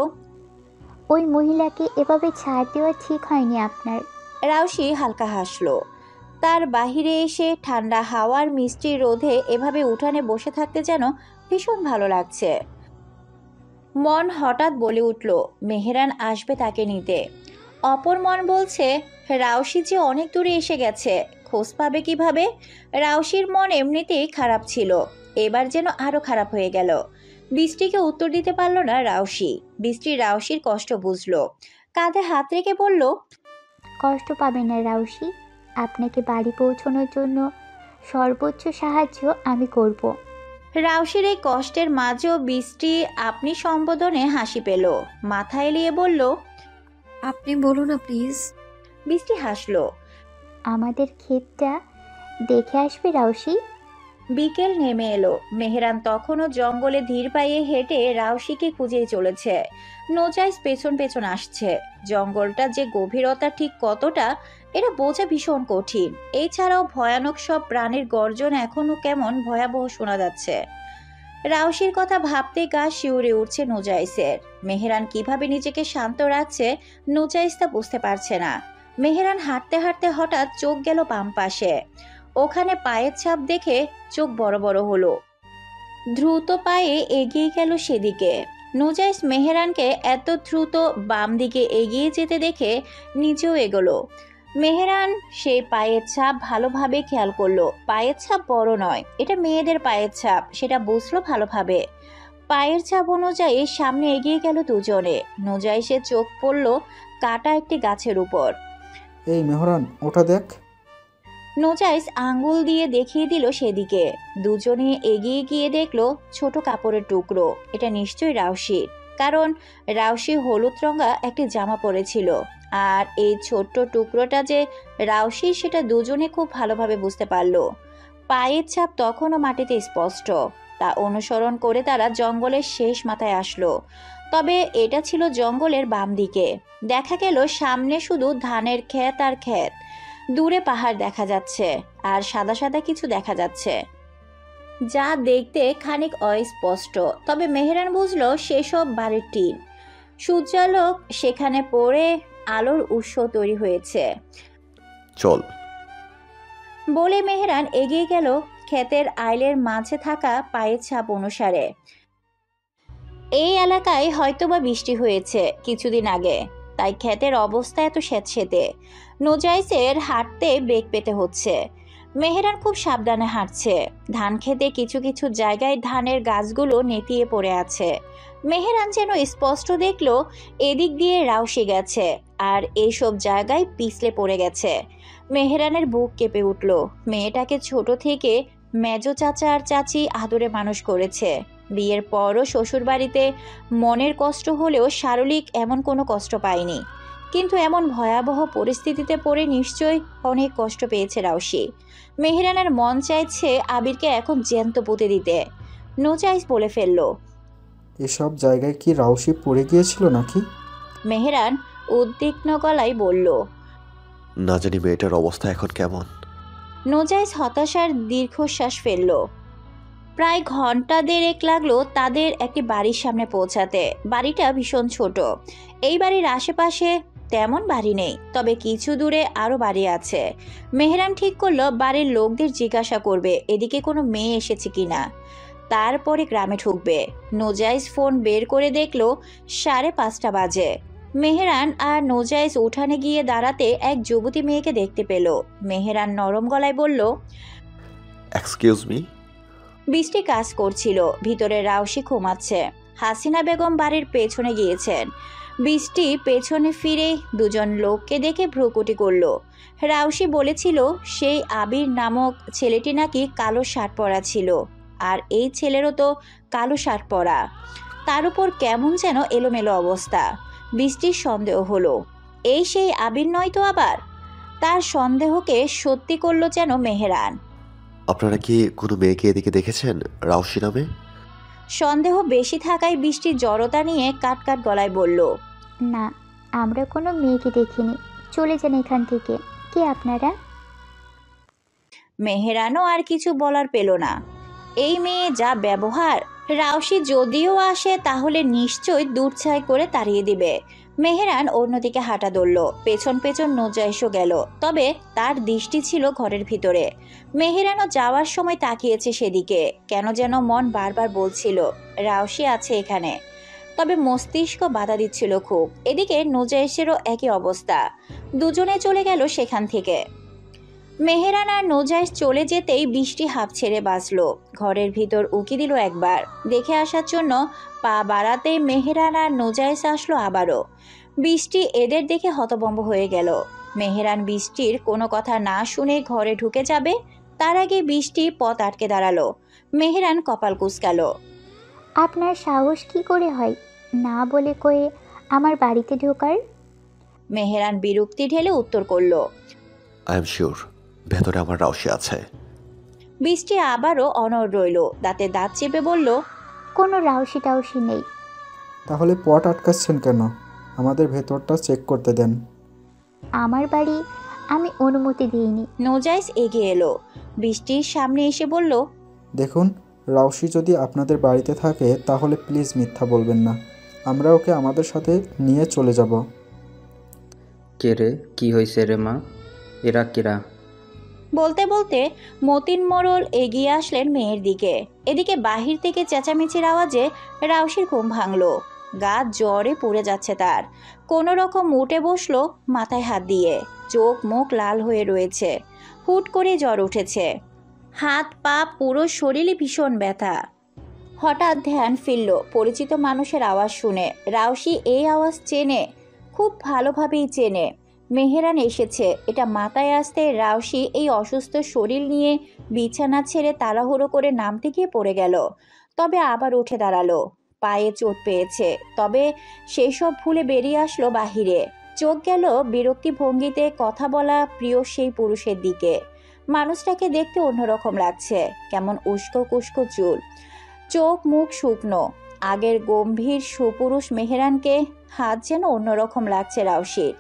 ওই মহিলাকে এভাবে ছাড় দেওয়া ঠিক হয়নি আপনার। রাউসি হালকা হাসলো। তার বাহিরে এসে ঠান্ডা হাওয়ার মিষ্টি রোদে এভাবে উঠানে বসে থাকতে যেন ভীষণ ভালো লাগছে। মন হঠাৎ বলে উঠল মেহেরান আসবে তাকে নিতে। অপর মন বলছে রাউসি যে অনেক দূরে এসে গেছে, খোঁজ পাবে কিভাবে। রাউসির মন এমনিতেই খারাপ ছিল, এবার যেন আরো খারাপ হয়ে গেল। বৃষ্টিকে উত্তর দিতে পারল না রাউসি। বৃষ্টি রাউসির কষ্ট বুঝলো, কাঁধে হাত রেখে বলল, কষ্ট পাবেন না রাউসি, আপনাকে বাড়ি পৌঁছানোর জন্য সর্বোচ্চ সাহায্য আমি করব। রাউসির এই কষ্টের মাঝেও বৃষ্টি আপনি সম্বোধনে হাসি পেল। মাথা এলিয়ে বলল, আপনি বলুন না প্লিজ। বৃষ্টি হাসলো। আমাদের ক্ষেতটা দেখে আসবে রাউসি। বিকেল নেমে এলো। মেহেরান তখনও জঙ্গলে ধীর পায়ে হেঁটে রাউসিকে খুঁজেই চলেছে। নোজাইস পেছন পেছন আসছে। জঙ্গলটা যে গভীরতা ঠিক কতটা এটা বোঝা ভীষণ কঠিন। এছাড়াও ভয়ানক সব প্রাণীর গর্জন এখনো কেমন ভয়াবহ শোনা যাচ্ছে। রাউসির কথা ভাবতে গা শিউরে উঠছে নোজাইসের। মেহেরান কিভাবে নিজেকে শান্ত রাখছে নোজাইস তা বুঝতে পারছে না। মেহেরান হাঁটতে হাঁটতে হঠাৎ চোখ গেল বাম পাশে। ওখানে পায়ের ছাপ দেখে চোখ বড় বড় হলো। দ্রুত পায়ে এগিয়ে গেল সেদিকে। নোজাইস মেহেরানকে এত দ্রুত বাম দিকে এগিয়ে যেতে দেখে নিচেও এগোলো। মেহেরান সেই পায়ের ছাপ ভালোভাবে খেয়াল করলো। পায়ের ছাপ বড় নয়, এটা মেয়েদের পায়ের ছাপ, সেটা বুঝলো ভালোভাবে। পায়ের ছাপ অনুযায়ী সামনে এগিয়ে গেল দুজনে। নোজাইসের চোখ পড়ল কাটা একটি গাছের উপর। এই মেহরান, ওটা দেখ। নোজাইস আঙ্গুল দিয়ে দেখিয়ে দিল সেদিকে। দুজনে এগিয়ে গিয়ে দেখলো ছোট কাপড়ের টুকরো। এটা নিশ্চয়ই রাউসির, কারণ রাউসি হলুদ রঙা একটি জামা পরেছিল। আর এই ছোট্ট টুকরোটা যে রাউসির সেটা দুজনে খুব ভালোভাবে বুঝতে পারলো। পায়ের ছাপ তখনও মাটিতে স্পষ্ট। তা অনুসরণ করে তারা জঙ্গলের শেষ মাথায় আসলো। তবে এটা ছিল জঙ্গলের বাম দিকে। দেখা গেল সামনে শুধু ধানের ক্ষেত আর ক্ষেত। দূরে পাহাড় দেখা যাচ্ছে আর সাদা সাদা কিছু দেখা যাচ্ছে, যা দেখতে খানিক অস্পষ্ট। তবে মেহেরান বুঝলো সেসব বাড়ির টিন। সূর্যালোক সেখানে পড়ে আলোর উৎস তৈরি হয়েছে। চল। বলে মেহেরান এগিয়ে গেল ক্ষেতের আইলের মাঝে থাকা পায়ের ছাপ অনুসারে। এই এলাকায় হয়তোবা বৃষ্টি হয়েছে কিছুদিন আগে, তাই ক্ষেতের অবস্থা এত স্যাঁতসেঁতে। নোজাইসের হাঁটতে বেগ পেতে হচ্ছে। মেহেরান খুব সাবধানে হাঁটছে। ধান খেতে কিছু কিছু জায়গায় ধানের গাছগুলো নেতিয়ে পড়ে আছে। মেহেরান যেন স্পষ্ট দেখলো এদিক দিয়ে রাউসে গেছে আর এইসব জায়গায় পিছলে পড়ে গেছে। মেহেরানের বুক কেঁপে উঠল। মেয়েটাকে ছোট থেকে মেজো চাচা আর চাচি আদরে মানুষ করেছে। বিয়ের পরও শ্বশুর বাড়িতে মনের কষ্ট হলেও শারীরিক এমন কোনো কষ্ট পায়নি, কিন্তু এমন ভয়াবহ পরিস্থিতিতে পড়ে নিশ্চয়ই অনেক কষ্ট পেয়েছে রাউসি। মেহেরানের মন চাইছে আবিরকে এখন জ্যান্ত পুঁতে দিতে। নোজাইস বলে ফেলল, এসব জায়গায় কি রাউসি পড়ে গিয়েছিল নাকি? মেহেরান উদ্বিগ্ন গলায় বলল, না জানি মেয়েটার অবস্থা এখন কেমন। নোজাইস হতাশার দীর্ঘশ্বাস ফেলল। প্রায় ঘন্টা দেড়েক লাগলো তাদের একটি বাড়ির সামনে পৌঁছাতে। বাড়িটা ভীষণ ছোট। এই বাড়ির আশেপাশে তেমন বাড়ি নেই, তবে কিছু দূরে আরো বাড়ি আছে। মেহেরান ঠিক করলো বাড়ির লোকদের জিজ্ঞাসা করবে এদিকে কোনো মেয়ে এসেছে কিনা, তারপরে গ্রামে ঢুকবে। নোজাইস ফোন বের করে দেখলো 5:30 বাজে। মেহেরান আর নোজাইস উঠানে গিয়ে দাঁড়াতে এক যুবতী মেয়েকে দেখতে পেল। মেহেরান নরম গলায় বলল, এক্সকিউজ মি। বৃষ্টি কাজ করছিল, ভিতরে রাউসি ঘুমাচ্ছে। হাসিনা বেগম বাড়ির পেছনে গিয়েছেন। বৃষ্টি পেছনে ফিরে দুজন লোককে দেখে ভ্রুকুটি করল। রাউসি বলেছিল সেই আবির নামক ছেলেটি নাকি কালো শার্ট পরা ছিল, আর এই ছেলেরও তো কালো শার্ট পরা। তার উপর কেমন যেন এলোমেলো অবস্থা। বৃষ্টির সন্দেহ হলো এই সেই আবির নয় তো আবার। তার সন্দেহকে সত্যি করলো যেন মেহেরান। আপনারা কি কোনো মেয়েকে এদিকে দেখেছেন রাউসি নামে? সন্দেহ বেশি থাকায় বৃষ্টির জড়তা নিয়ে কাটকাট গলায় বলল, না, আমরা কোনো মেয়েকে দেখিনি। চলে যান এখান থেকে। কে আপনারা? মেহেরানও আর কিছু বলার পেল না। এই মেয়ে যা ব্যবহার! রাউসি যদিও আসে তাহলে নিশ্চয় দূরছাই করে তাড়িয়ে দিবে। মেহেরান অন্যদিকে হাঁটা ধরল। পেছন পেছন নোজাইসও গেল, তবে তার দৃষ্টি ছিল ঘরের ভিতরে। মেহেরানও যাওয়ার সময় তাকিয়েছে সেদিকে। কেন যেন মন বারবার বলছিল রাউসি আছে এখানে, তবে মস্তিষ্ক বাধা দিচ্ছিল খুব। এদিকে নোজাইসেরও একই অবস্থা। দুজনে চলে গেল সেখান থেকে। মেহেরান আর নোজাইস চলে যেতেই বৃষ্টি হাঁপ ছেড়ে বাঁচল। ঘরের ভিতর উকি দিল একবার। দেখে আসার জন্য পা বাড়াতেই মেহেরান আর নোজাইস আসলো আবারও। বৃষ্টি এদের দেখে হতভম্ব হয়ে গেল। মেহেরান বৃষ্টির কোনো কথা না শুনে ঘরে ঢুকে যাবে, তার আগে বৃষ্টি পথ আটকে দাঁড়ালো। মেহেরান কপাল কুঁচকালো। আপনার সাহস কি করে হয় না বলে কয়ে আমার বাড়িতে ঢোকার? মেহেরান বিরক্তি ঢেলে উত্তর করল, আই এম শিওর ভেতরে আমার রাউসি আছে। বৃষ্টি আবারও অনড় রইল। দাঁতে দাঁত চেপে বলল, কোনো রাউসি টাউসি নেই। তাহলে পট আটকাচ্ছেন কেন? আমাদের ভেতরটা চেক করতে দেন। আমার বাড়ি আমি অনুমতি দিইনি। নোজাইস এগিয়ে এলো। বৃষ্টির সামনে এসে বলল, দেখুন, রাউসি যদি আপনাদের বাড়িতে থাকে তাহলে প্লিজ মিথ্যা বলবেন না। আমরা ওকে আমাদের সাথে নিয়ে চলে যাব। কে রে, কি হয়েছে রে মা? এরা কেরা? বলতে বলতে মতিন মোড়ল এগিয়ে আসলেন মেয়ের দিকে। এদিকে বাহির থেকে চেঁচামেচির আওয়াজে রাউসির ঘুম ভাঙলো। গা জ্বরে পুড়ে যাচ্ছে তার। কোনো রকম উঠে বসলো মাথায় হাত দিয়ে। চোখ মুখ লাল হয়ে রয়েছে। হুট করে জ্বর উঠেছে। হাত পা পুরো শরীরে ভীষণ ব্যথা। হঠাৎ ধ্যান ফিরল পরিচিত মানুষের আওয়াজ শুনে। রাউসি এই আওয়াজ চেনে, খুব ভালোভাবেই চেনে। মেহেরান এসেছে এটা মাথায় আসতে রাউসি এই অসুস্থ শরীর নিয়ে বিছানা ছেড়ে তাড়াহুড়ো করে নামতে গিয়ে পড়ে গেল। তবে আবার উঠে দাঁড়ালো। পায়ে চোট পেয়েছে, তবে সেই সব ভুলে বেরিয়ে আসলো বাহিরে। চোখ গেল বিরক্তি ভঙ্গিতে কথা বলা প্রিয় সেই পুরুষের দিকে। মানুষটাকে দেখতে অন্যরকম লাগছে, কেমন উস্কো কুস্কো চুল, চোখ মুখ শুকনো। আগের গম্ভীর সুপুরুষ মেহেরানকে হাত যেন অন্যরকম লাগছে রাউসির।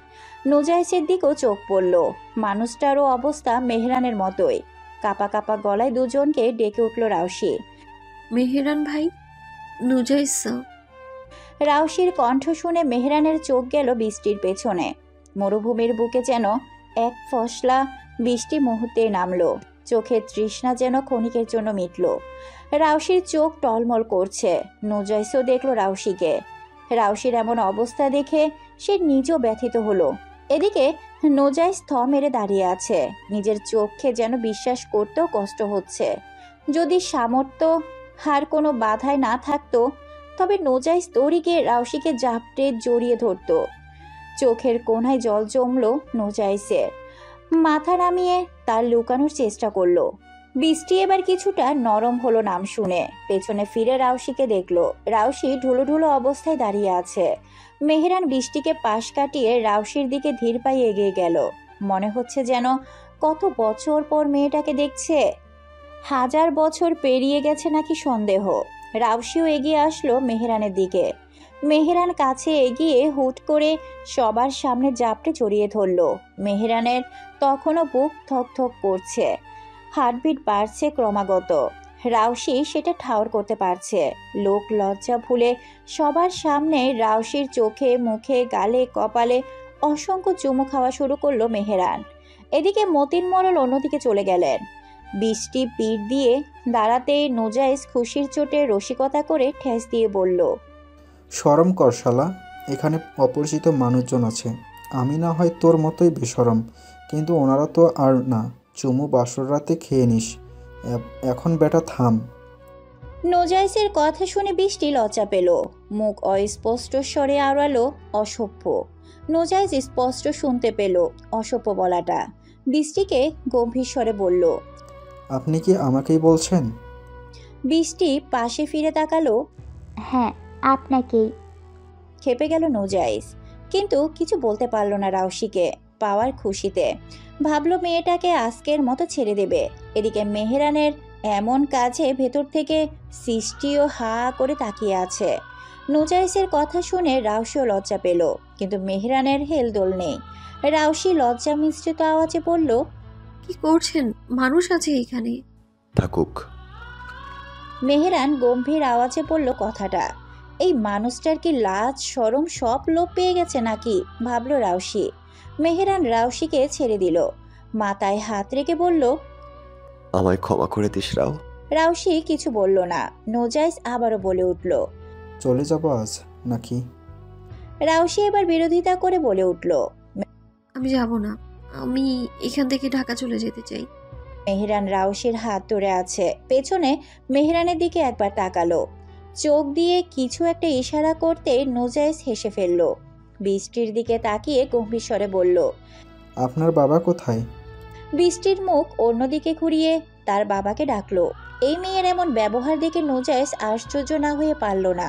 নোজাইসের দিকেও চোখ পড়ল। মানুষটারও অবস্থা মেহেরানের মতোই। কাপা কাপা গলায় দুজনকে ডেকে উঠল রাউসি। মেহেরান ভাই, নুজাইস। রাউসির কণ্ঠ শুনে মেহেরানের চোখ গেল বৃষ্টির পেছনে। মরুভূমির বুকে যেন এক ফসলা বৃষ্টি মুহূর্তে নামলো। চোখের তৃষ্ণা যেন ক্ষণিকের জন্য মিটল। রাউশির চোখ টলমল করছে। নুজাইসও দেখল রাউশিকে। রাউশির এমন অবস্থা দেখে সে নিজেও ব্যথিত হলো। এদিকে নুজাইস থ মেরে দাঁড়িয়ে আছে। নিজের চোখে যেন বিশ্বাস করতেও কষ্ট হচ্ছে। যদি সামর্থ্য আর কোনো বাধায় না থাকতো তবে নুজাইস দড়িকে রাউশিকে জাপটে জড়িয়ে ধরত। চোখের কোণায় জল জমল নুজাইসের। মাথা নামিয়ে তার লুকানোর চেষ্টা করলো। বৃষ্টি এবার কিছুটা নরম হলো নাম শুনে। পেছনে ফিরে রাউশিকে দেখলো। রাউশি ঢুলো ঢুলো অবস্থায় দাঁড়িয়ে আছে। মেহেরান বৃষ্টিকে পাশ কাটিয়ে রাউশির দিকে ধীর পায়ে এগিয়ে গেল। মনে হচ্ছে যেন কত বছর পর মেয়েটাকে দেখছে। 1000 বছর পেরিয়ে গেছে নাকি সন্দেহ। রাউশিও এগিয়ে আসলো মেহেরানের দিকে। মেহেরান কাছে এগিয়ে হুট করে সবার সামনে জাপটে জড়িয়ে ধরল। মেহেরানের তখনও বুক থক থক করছে, হার্টবিট বাড়ছে ক্রমাগত। রাউশি সেটা ঠাউর করতে পারছে। লোক লজ্জা ভুলে সবার সামনে রাউশির চোখে মুখে গালে কপালে অসংখ্য চুমু খাওয়া শুরু করলো মেহেরান। এদিকে মতিন মোড়ল অন্যদিকে চলে গেলেন। বৃষ্টি পিঠ দিয়ে দাঁড়াতেই নুজাইস খুশির চোটে রসিকতা করে ঠেস দিয়ে বলল, শরম কর শালা, এখানে অপরিচিত মানুষজন আছে। আমি না হয় তোর মতোই বেশরম, কিন্তু ওনারা তো আর না। চুমু বাসর রাতে খেয়ে নিস। এখন বেটা থাম। নুজাইসের কথা শুনে বৃষ্টি লজ্জা পেল। মুখ অস্পষ্ট স্বরে আওড়ালো অসভ্য। নুজাইস স্পষ্ট শুনতে পেল অসভ্য বলাটা। বৃষ্টিকে গম্ভীর স্বরে বলল, আপনি কি আমাকেই বলছেন? বৃষ্টি পাশে ফিরে তাকালো। হ্যাঁ, আপনাকেই। খেপে গেল নুজাইস, কিন্তু কিছু বলতে পারল না রাউশিকে পাওয়ার খুশিতে। ভাবলো মেয়েটাকে আজকের মতো ছেড়ে দেবে। এদিকে মেহেরানের এমন কাজে ভেতর থেকে সৃষ্টিও হা করে তাকিয়ে আছে। নুজাইসের কথা শুনে রাউশিও লজ্জা পেল, কিন্তু মেহেরানের হেলদোল নেই। রাউশি লজ্জা মিশ্রিত আওয়াজে বলল, কি করছেন? মানুষ আছে এখানে। থাকুক। মেহেরান গম্ভীর আওয়াজে বলল কথাটা। এই মানুষটার কি লাজ শরম সব লোপ পেয়ে গেছে নাকি, ভাবলো রাউশি। মেহেরান রাউশিকে ছেড়ে দিল। মাথায় হাত রেখে বলল, আমায় ক্ষমা করে দিস রাও। রাউশি কিছু বলল না। নুজাইস আবারও বলে উঠল, চলে যাব আজ নাকি? রাউশি এবার বিরোধিতা করে বলে উঠল, আমি যাব না। আমি এখান থেকে ঢাকা চলে যেতে চাই। মেহেরান রাউশির হাত ধরে আছে। পেছনে মেহেরানের দিকে একবার তাকালো। চোখ দিয়ে কিছু একটা ইশারা করতে নুজাইস হেসে ফেলল। বৃষ্টির দিকে তাকিয়ে গম্ভীর স্বরে বলল, আপনার বাবা কোথায়? বৃষ্টির মুখ অন্যদিকে ঘুরিয়ে তার বাবাকে ডাকলো। এই মেয়ের এমন ব্যবহার দেখে নুজাইস আশ্চর্য না হয়ে পারল না।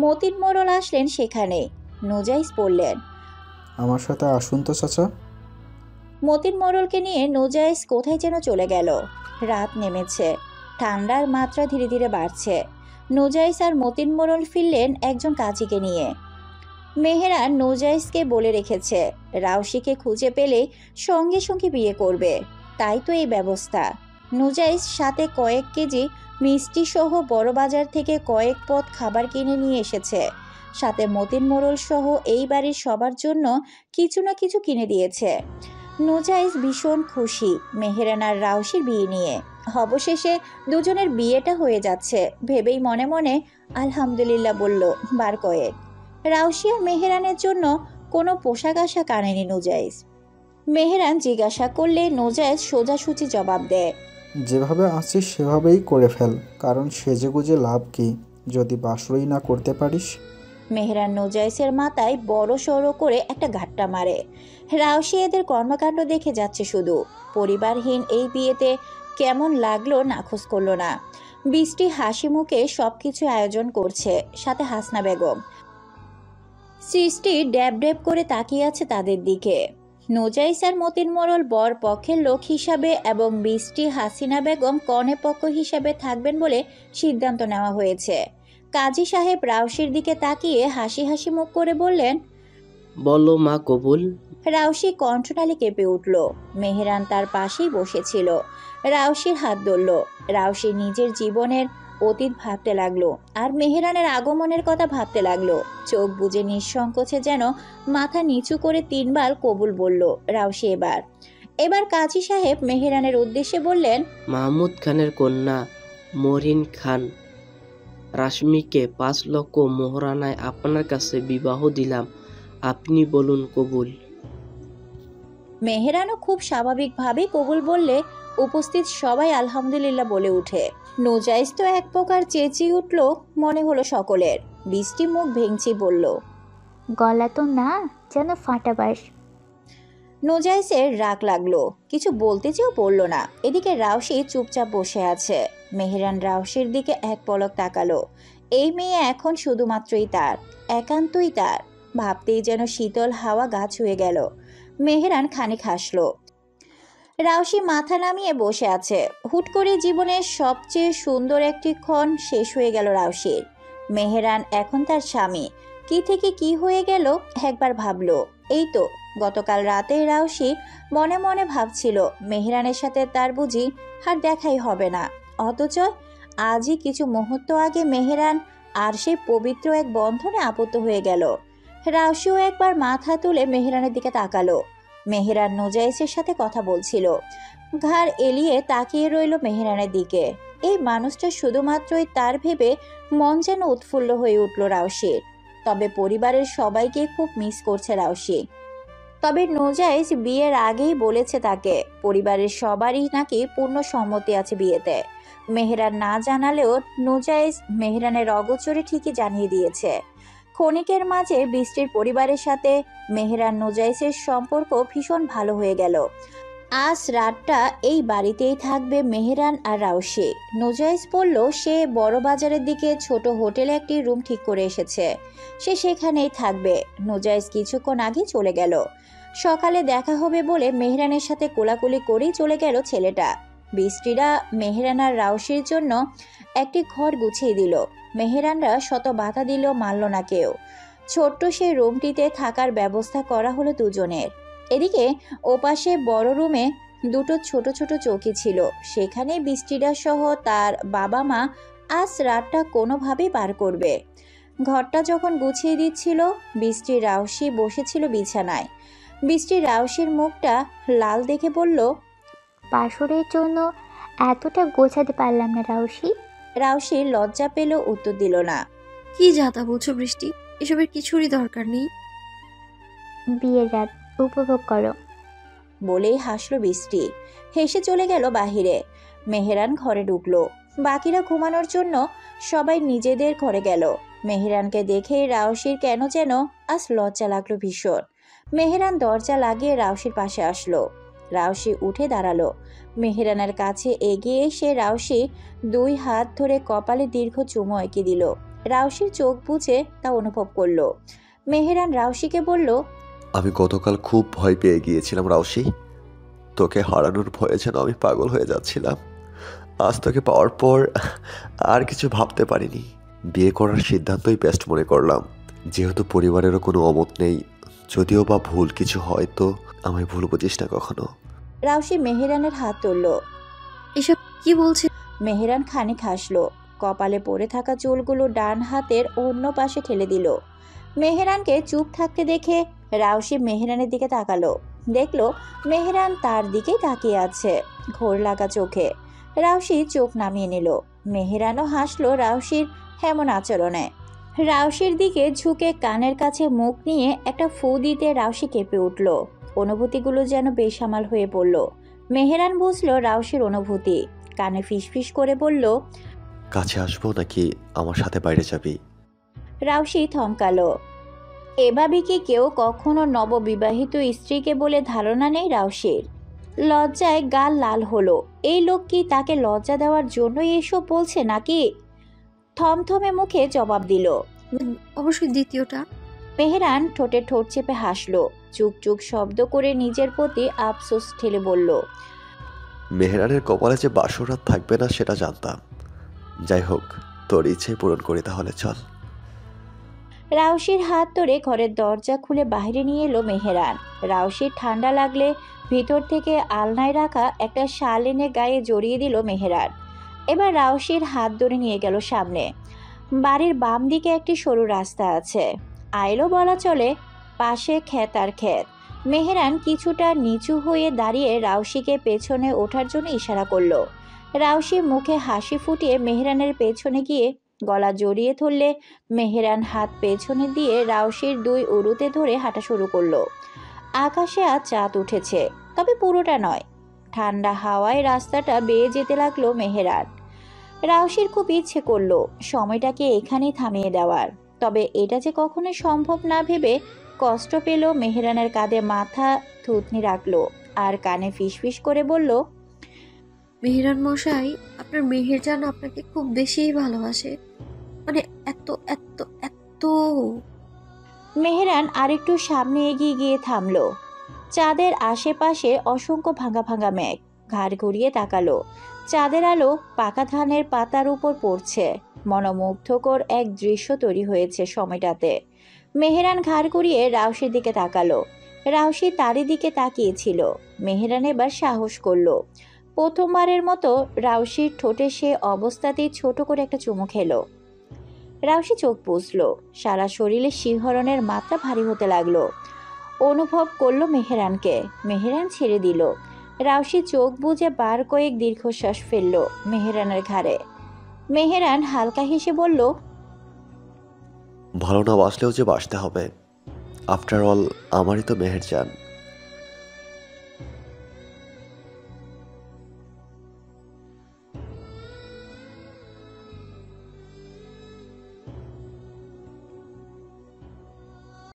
মতিন মোড়ল আসলেন সেখানে। নুজাইস বললেন, আমার সাথে আসুন তো চাচা। মতিন মোড়লকে নিয়ে নুজাইস কোথায় যেন চলে গেল। রাত নেমেছে। ঠান্ডার মাত্রা ধীরে ধীরে বাড়ছে। নুজাইস আর মতিন মোড়ল ফিরলেন একজন কাজীকে নিয়ে। মেহেরান নুজাইসকে বলে রেখেছে রাউশিকে খুঁজে পেলে সঙ্গে সঙ্গে বিয়ে করবে। তাই তো এই ব্যবস্থা। নুজাইস সাথে কয়েক কেজি মিষ্টি সহ বড় বাজার থেকে কয়েক পদ খাবার কিনে নিয়ে এসেছে। সাথে মতিন মোড়ল সহ এই বাড়ির সবার জন্য কিছু না কিছু কিনে দিয়েছে। নুজাইস ভীষণ খুশি মেহেরান আর রাউশির বিয়ে নিয়ে। অবশেষে দুজনের বিয়েটা হয়ে যাচ্ছে ভেবেই মনে মনে আলহামদুলিল্লাহ বলল বার কয়েক। রাউশি আর মেহেরানের জন্য কোনো পোশাক আশাক আনেনি নুজাইস। মেহেরান জিজ্ঞাসা করলে নুজাইস সোজাসুজি জবাব দেয়, যেভাবে আছিস সেভাবেই করে ফেল, কারণ সেজেগুজে লাভ কি যদি বাসরই না করতে পারিস। মেহেরান নুজাইসের মাথায় বড় সড়ো করে একটা ঘাট্টা মারে। রাউশি এদের কর্মকাণ্ড দেখে যাচ্ছে শুধু। পরিবারহীন এই বিয়েতে কেমন লাগলো নাখোশ করলো না। বৃষ্টি হাসি মুখে সবকিছু আয়োজন করছে, সাথে হাসনা বেগম। সৃষ্টি ড্যাব ড্যাব করে তাকিয়ে আছে তাদের দিকে। নুজাইস আর মতিন মোড়ল বর পক্ষের লোক হিসাবে এবং বৃষ্টি হাসিনা বেগম কনে পক্ষ হিসাবে থাকবেন বলে সিদ্ধান্ত নেওয়া হয়েছে। কাজী সাহেব রাউশির দিকে তাকিয়ে হাসি হাসি মুখ করে বললেন, বলো মা কবুল। রাউশি কণ্ঠনালী কেঁপে উঠল। মেহেরান তার পাশেই বসেছিল। রাউশির হাত ধরল। রাউশি নিজের জীবনের অতীত ভাবতে লাগলো আর মেহেরানের আগমনের কথা ভাবতে লাগলো। চোখ বুজে নিঃসংকোচে যেন মাথা নিচু করে 3 বার কবুল বলল রাউশি। এবার এবার কাজী সাহেব মেহেরানের উদ্দেশ্যে বললেন, মাহমুদ খানের কন্যা মরিন খান রাশমিকে 5 লক্ষ মোহরানায় আপনার কাছে বিবাহ দিলাম, আপনি বলুন কবুল। মেহেরানও খুব স্বাভাবিকভাবে কবুল বললে উপস্থিত সবাই আলহামদুলিল্লাহ বলে উঠে। নোজাইজ তো এক প্রকার চেঁচিয়ে উঠল, মনে হলো সকলের। বৃষ্টি মুখ ভেঙচি বলল, গলা তো না যেন ফাটাবাস। নোজাইসের রাগ লাগলো, কিছু বলতে চেয়েও বলল না। এদিকে রাউসি চুপচাপ বসে আছে। মেহেরান রাউসির দিকে এক পলক তাকালো। এই মেয়ে এখন শুধুমাত্রই তার, একান্তই তার। ভাবতেই যেন শীতল হাওয়া গা ছুঁয়ে গেল। মেহেরান খানিক হাসলো। রাউসি মাথা নামিয়ে বসে আছে। হুট করে জীবনের সবচেয়ে সুন্দর একটি ক্ষণ শেষ হয়ে গেল রাউসির। মেহেরান এখন তার স্বামী। কি থেকে কি হয়ে গেল একবার ভাবলো। এই তো গতকাল রাতে রাউসি মনে মনে ভাবছিল মেহেরানের সাথে তার বুঝি আর দেখাই হবে না, অথচ আজই কিছু মুহূর্ত আগে মেহেরান আর সেই পবিত্র এক বন্ধনে আবদ্ধ হয়ে গেল। রাউসিও একবার মাথা তুলে মেহেরানের দিকে তাকালো। মেহেরান নোজাইসের সাথে কথা বলছিল। ঘাড় এলিয়ে তাকিয়ে রইল মেহেরানের দিকে। এই মানুষটা শুধুমাত্রই তার ভেবে মন যেন উৎফুল্ল হয়ে উঠল রাউসির। তবে পরিবারের সবাইকে খুব মিস করছে রাউসি। তবে নোজাইস বিয়ের আগেই বলেছে তাকে পরিবারের সবারই নাকি পূর্ণ সম্মতি আছে বিয়েতে। মেহেরান না জানালেও নোজাইস মেহেরানের অগোচরে ঠিকই জানিয়ে দিয়েছে। ক্ষণিকের মাঝে বৃষ্টির পরিবারের সাথে মেহেরান নোজাইসের সম্পর্ক ভীষণ ভালো হয়ে গেল। আজ রাতটা এই বাড়িতেই থাকবে মেহেরান আর রাউসি। নোজাইস বলল সে বড় বাজারের দিকে ছোট হোটেলে একটি রুম ঠিক করে এসেছে, সে সেখানেই থাকবে। নোজাইস কিছুক্ষণ আগে চলে গেল। সকালে দেখা হবে বলে মেহেরানের সাথে কোলাকুলি করেই চলে গেল ছেলেটা। বৃষ্টিরা মেহেরান আর রাউসির জন্য একটি ঘর গুছিয়ে দিল। মেহেরানরা শত বাধা দিল, মানল না কেউ। ছোট্ট সেই রুমটিতে থাকার ব্যবস্থা করা হলো দুজনের। এদিকে ওপাশে বড় রুমে দুটো ছোট ছোট চৌকি ছিল। সেখানে বৃষ্টিরা সহ তার বাবা মা আজ রাতটা কোনোভাবেই পার করবে। ঘরটা যখন গুছিয়ে দিচ্ছিল, বৃষ্টি রাউসি বসেছিল বিছানায়। বৃষ্টি রাউসির মুখটা লাল দেখে বলল, বাসরের জন্য এতটা গোছাতে পারলাম না রাউসি। রাউসি লজ্জা পেল, উত্তর দিল না। কি যাতা বলছো বৃষ্টি, এসবের কিছুরই দরকার নেই। বিয়ের রাত উপভোগ করো বলেই হাসলো বৃষ্টি। হেসে চলে গেল বাহিরে। মেহেরান ঘরে ঢুকলো। বাকিরা ঘুমানোর জন্য সবাই নিজেদের ঘরে গেল। মেহেরানকে দেখে রাউসির কেন যেন আজ লজ্জা লাগলো ভীষণ। মেহেরান দরজা লাগিয়ে রাউসির পাশে আসলো। রাউসি উঠে দাঁড়ালো। মেহেরানের কাছে এগিয়ে এসে রাউসি 2 হাত ধরে কপালে দীর্ঘ চুমো এঁকে দিল। রাউসির চোখ বুজে তা অনুভব করলো। মেহেরান রাউসিকে বলল, আমি গতকাল খুব ভয় পেয়ে গিয়েছিলাম রাউসি। তোকে হারানোর ভয়ে যেন আমি পাগল হয়ে যাচ্ছিলাম। আজ তোকে পাওয়ার পর আর কিছু ভাবতে পারিনি। বিয়ে করার সিদ্ধান্তই বেস্ট মনে করলাম, যেহেতু পরিবারেরও কোনো অমত নেই। যদিও বা ভুল কিছু হয় তো আমায় ভুল বুঝিস না কখনো। রাউসি মেহেরানের হাত তুলল। এসব কি বলছে? মেহেরান খানিক হাসলো। কপালে পড়ে থাকা চুলগুলো ডান হাতের অন্য পাশে ঠেলে দিল। মেহেরানকে চুপ থাকতে দেখে রাউসি মেহেরানের দিকে তাকালো। দেখলো মেহেরান তার দিকেই তাকিয়ে আছে ঘোর লাগা চোখে। রাউসি চোখ নামিয়ে নিল। মেহেরানও হাসলো রাউসির এমন আচরণে। রাউসির দিকে ঝুঁকে কানের কাছে মুখ নিয়ে একটা ফু দিতে রাউসি কেঁপে উঠল। অনুভূতিগুলো যেন বেসামাল হয়ে পড়ল। মেহেরান বুঝলো রাউসির অনুভূতি। কানে ফিসফিস করে বলল, কাছে আসবো নাকি আমার সাথে বাইরে যাবি? রাউসি থমকালো। এভাবে কি কেউ কখনো নববিবাহিত স্ত্রীকে বলে ধারণা নেই রাউসির। লজ্জায় গাল লাল হলো। এই লোক কি তাকে লজ্জা দেওয়ার জন্যই এসব বলছে নাকি? থমথমে মুখে জবাব দিল, অবশ্যই দ্বিতীয়টা। মেহেরান ঠোঁটে ঠোঁট চেপে হাসলো। চুক চুক শব্দ করে নিজের প্রতি আফসোস ঠেলে বলল, মেহেরানের কপালে যে বাসরাত থাকবে না সেটা জানতাম। যাই হোক, তোর ইচ্ছে পূরণ করি তাহলে, চল। রাউসির হাত ধরে ঘরের দরজা খুলে বাইরে নিয়ে এলো মেহেরান। রাউসির ঠান্ডা লাগলে ভিতর থেকে আলনায় রাখা একটা শাল এনে গায়ে জড়িয়ে দিল মেহেরান। এবার রাউসির হাত ধরে নিয়ে গেল সামনে। বাড়ির বাম দিকে একটি সরু রাস্তা আছে, আইলো বলা চলে। পাশে ক্ষেত আর ক্ষেত। মেহেরান কিছুটা নিচু হয়ে দাঁড়িয়ে রাউশিকে পেছনে ওঠার জন্য ইশারা করলো। রাউশি মুখে হাসি ফুটিয়ে মেহেরানের পেছনে গিয়ে গলা জড়িয়ে ধরলে মেহেরান হাত পেছনে দিয়ে রাউশির 2 উরুতে ধরে হাঁটা শুরু করলো। আকাশে আজ চাঁদ উঠেছে, তবে পুরোটা নয়। ঠান্ডা হাওয়ায় রাস্তাটা বেয়ে যেতে লাগলো মেহেরান। রাউশির খুব ইচ্ছে করলো সময়টাকে এখানেই থামিয়ে দেওয়ার, তবে এটা যে কখনো সম্ভব না ভেবে কষ্ট পেল। মেহেরানের কাঁধে মাথা থুতনি রাখলো আর কানে ফিসফিস করে বলল, মেহেরান মশাই, আপনার মেহেরজান আপনাকে খুব বেশিই ভালোবাসে, মানে এত এত এত। মেহেরান আরেকটু সামনে এগিয়ে গিয়ে থামলো। চাঁদের আশেপাশে অসংখ্য ভাঙা ভাঙা মেঘ। ঘাড় ঘুরিয়ে তাকালো। চাঁদের আলো পাকা ধানের পাতার উপর পড়ছে। মনোমুগ্ধকর এক দৃশ্য তৈরি হয়েছে সময়টাতে। মেহেরান ঘাড় ঘুরিয়ে রাউশির দিকে তাকালো। রাউশি তারই দিকে তাকিয়েছিল। মেহেরান এবার সাহস করলো। প্রথমবারের মতো রাউশির ঠোঁটে সে অবস্থাতেই ছোট করে একটা চুমু খেলো। রাউশি চোখ বুঝলো। সারা শরীরে শিহরণের মাত্রা ভারী হতে লাগলো। অনুভব করলো মেহেরানকে। মেহেরান ছেড়ে দিল। রাউশি চোখ বুজে বার কয়েক দীর্ঘশ্বাস ফেললো মেহেরানের ঘাড়ে। মেহেরান হালকা হেসে বলল, ভালো না বাসলেও যে বাসতে হবে। আফটার অল আমারই তো মেহেরজান।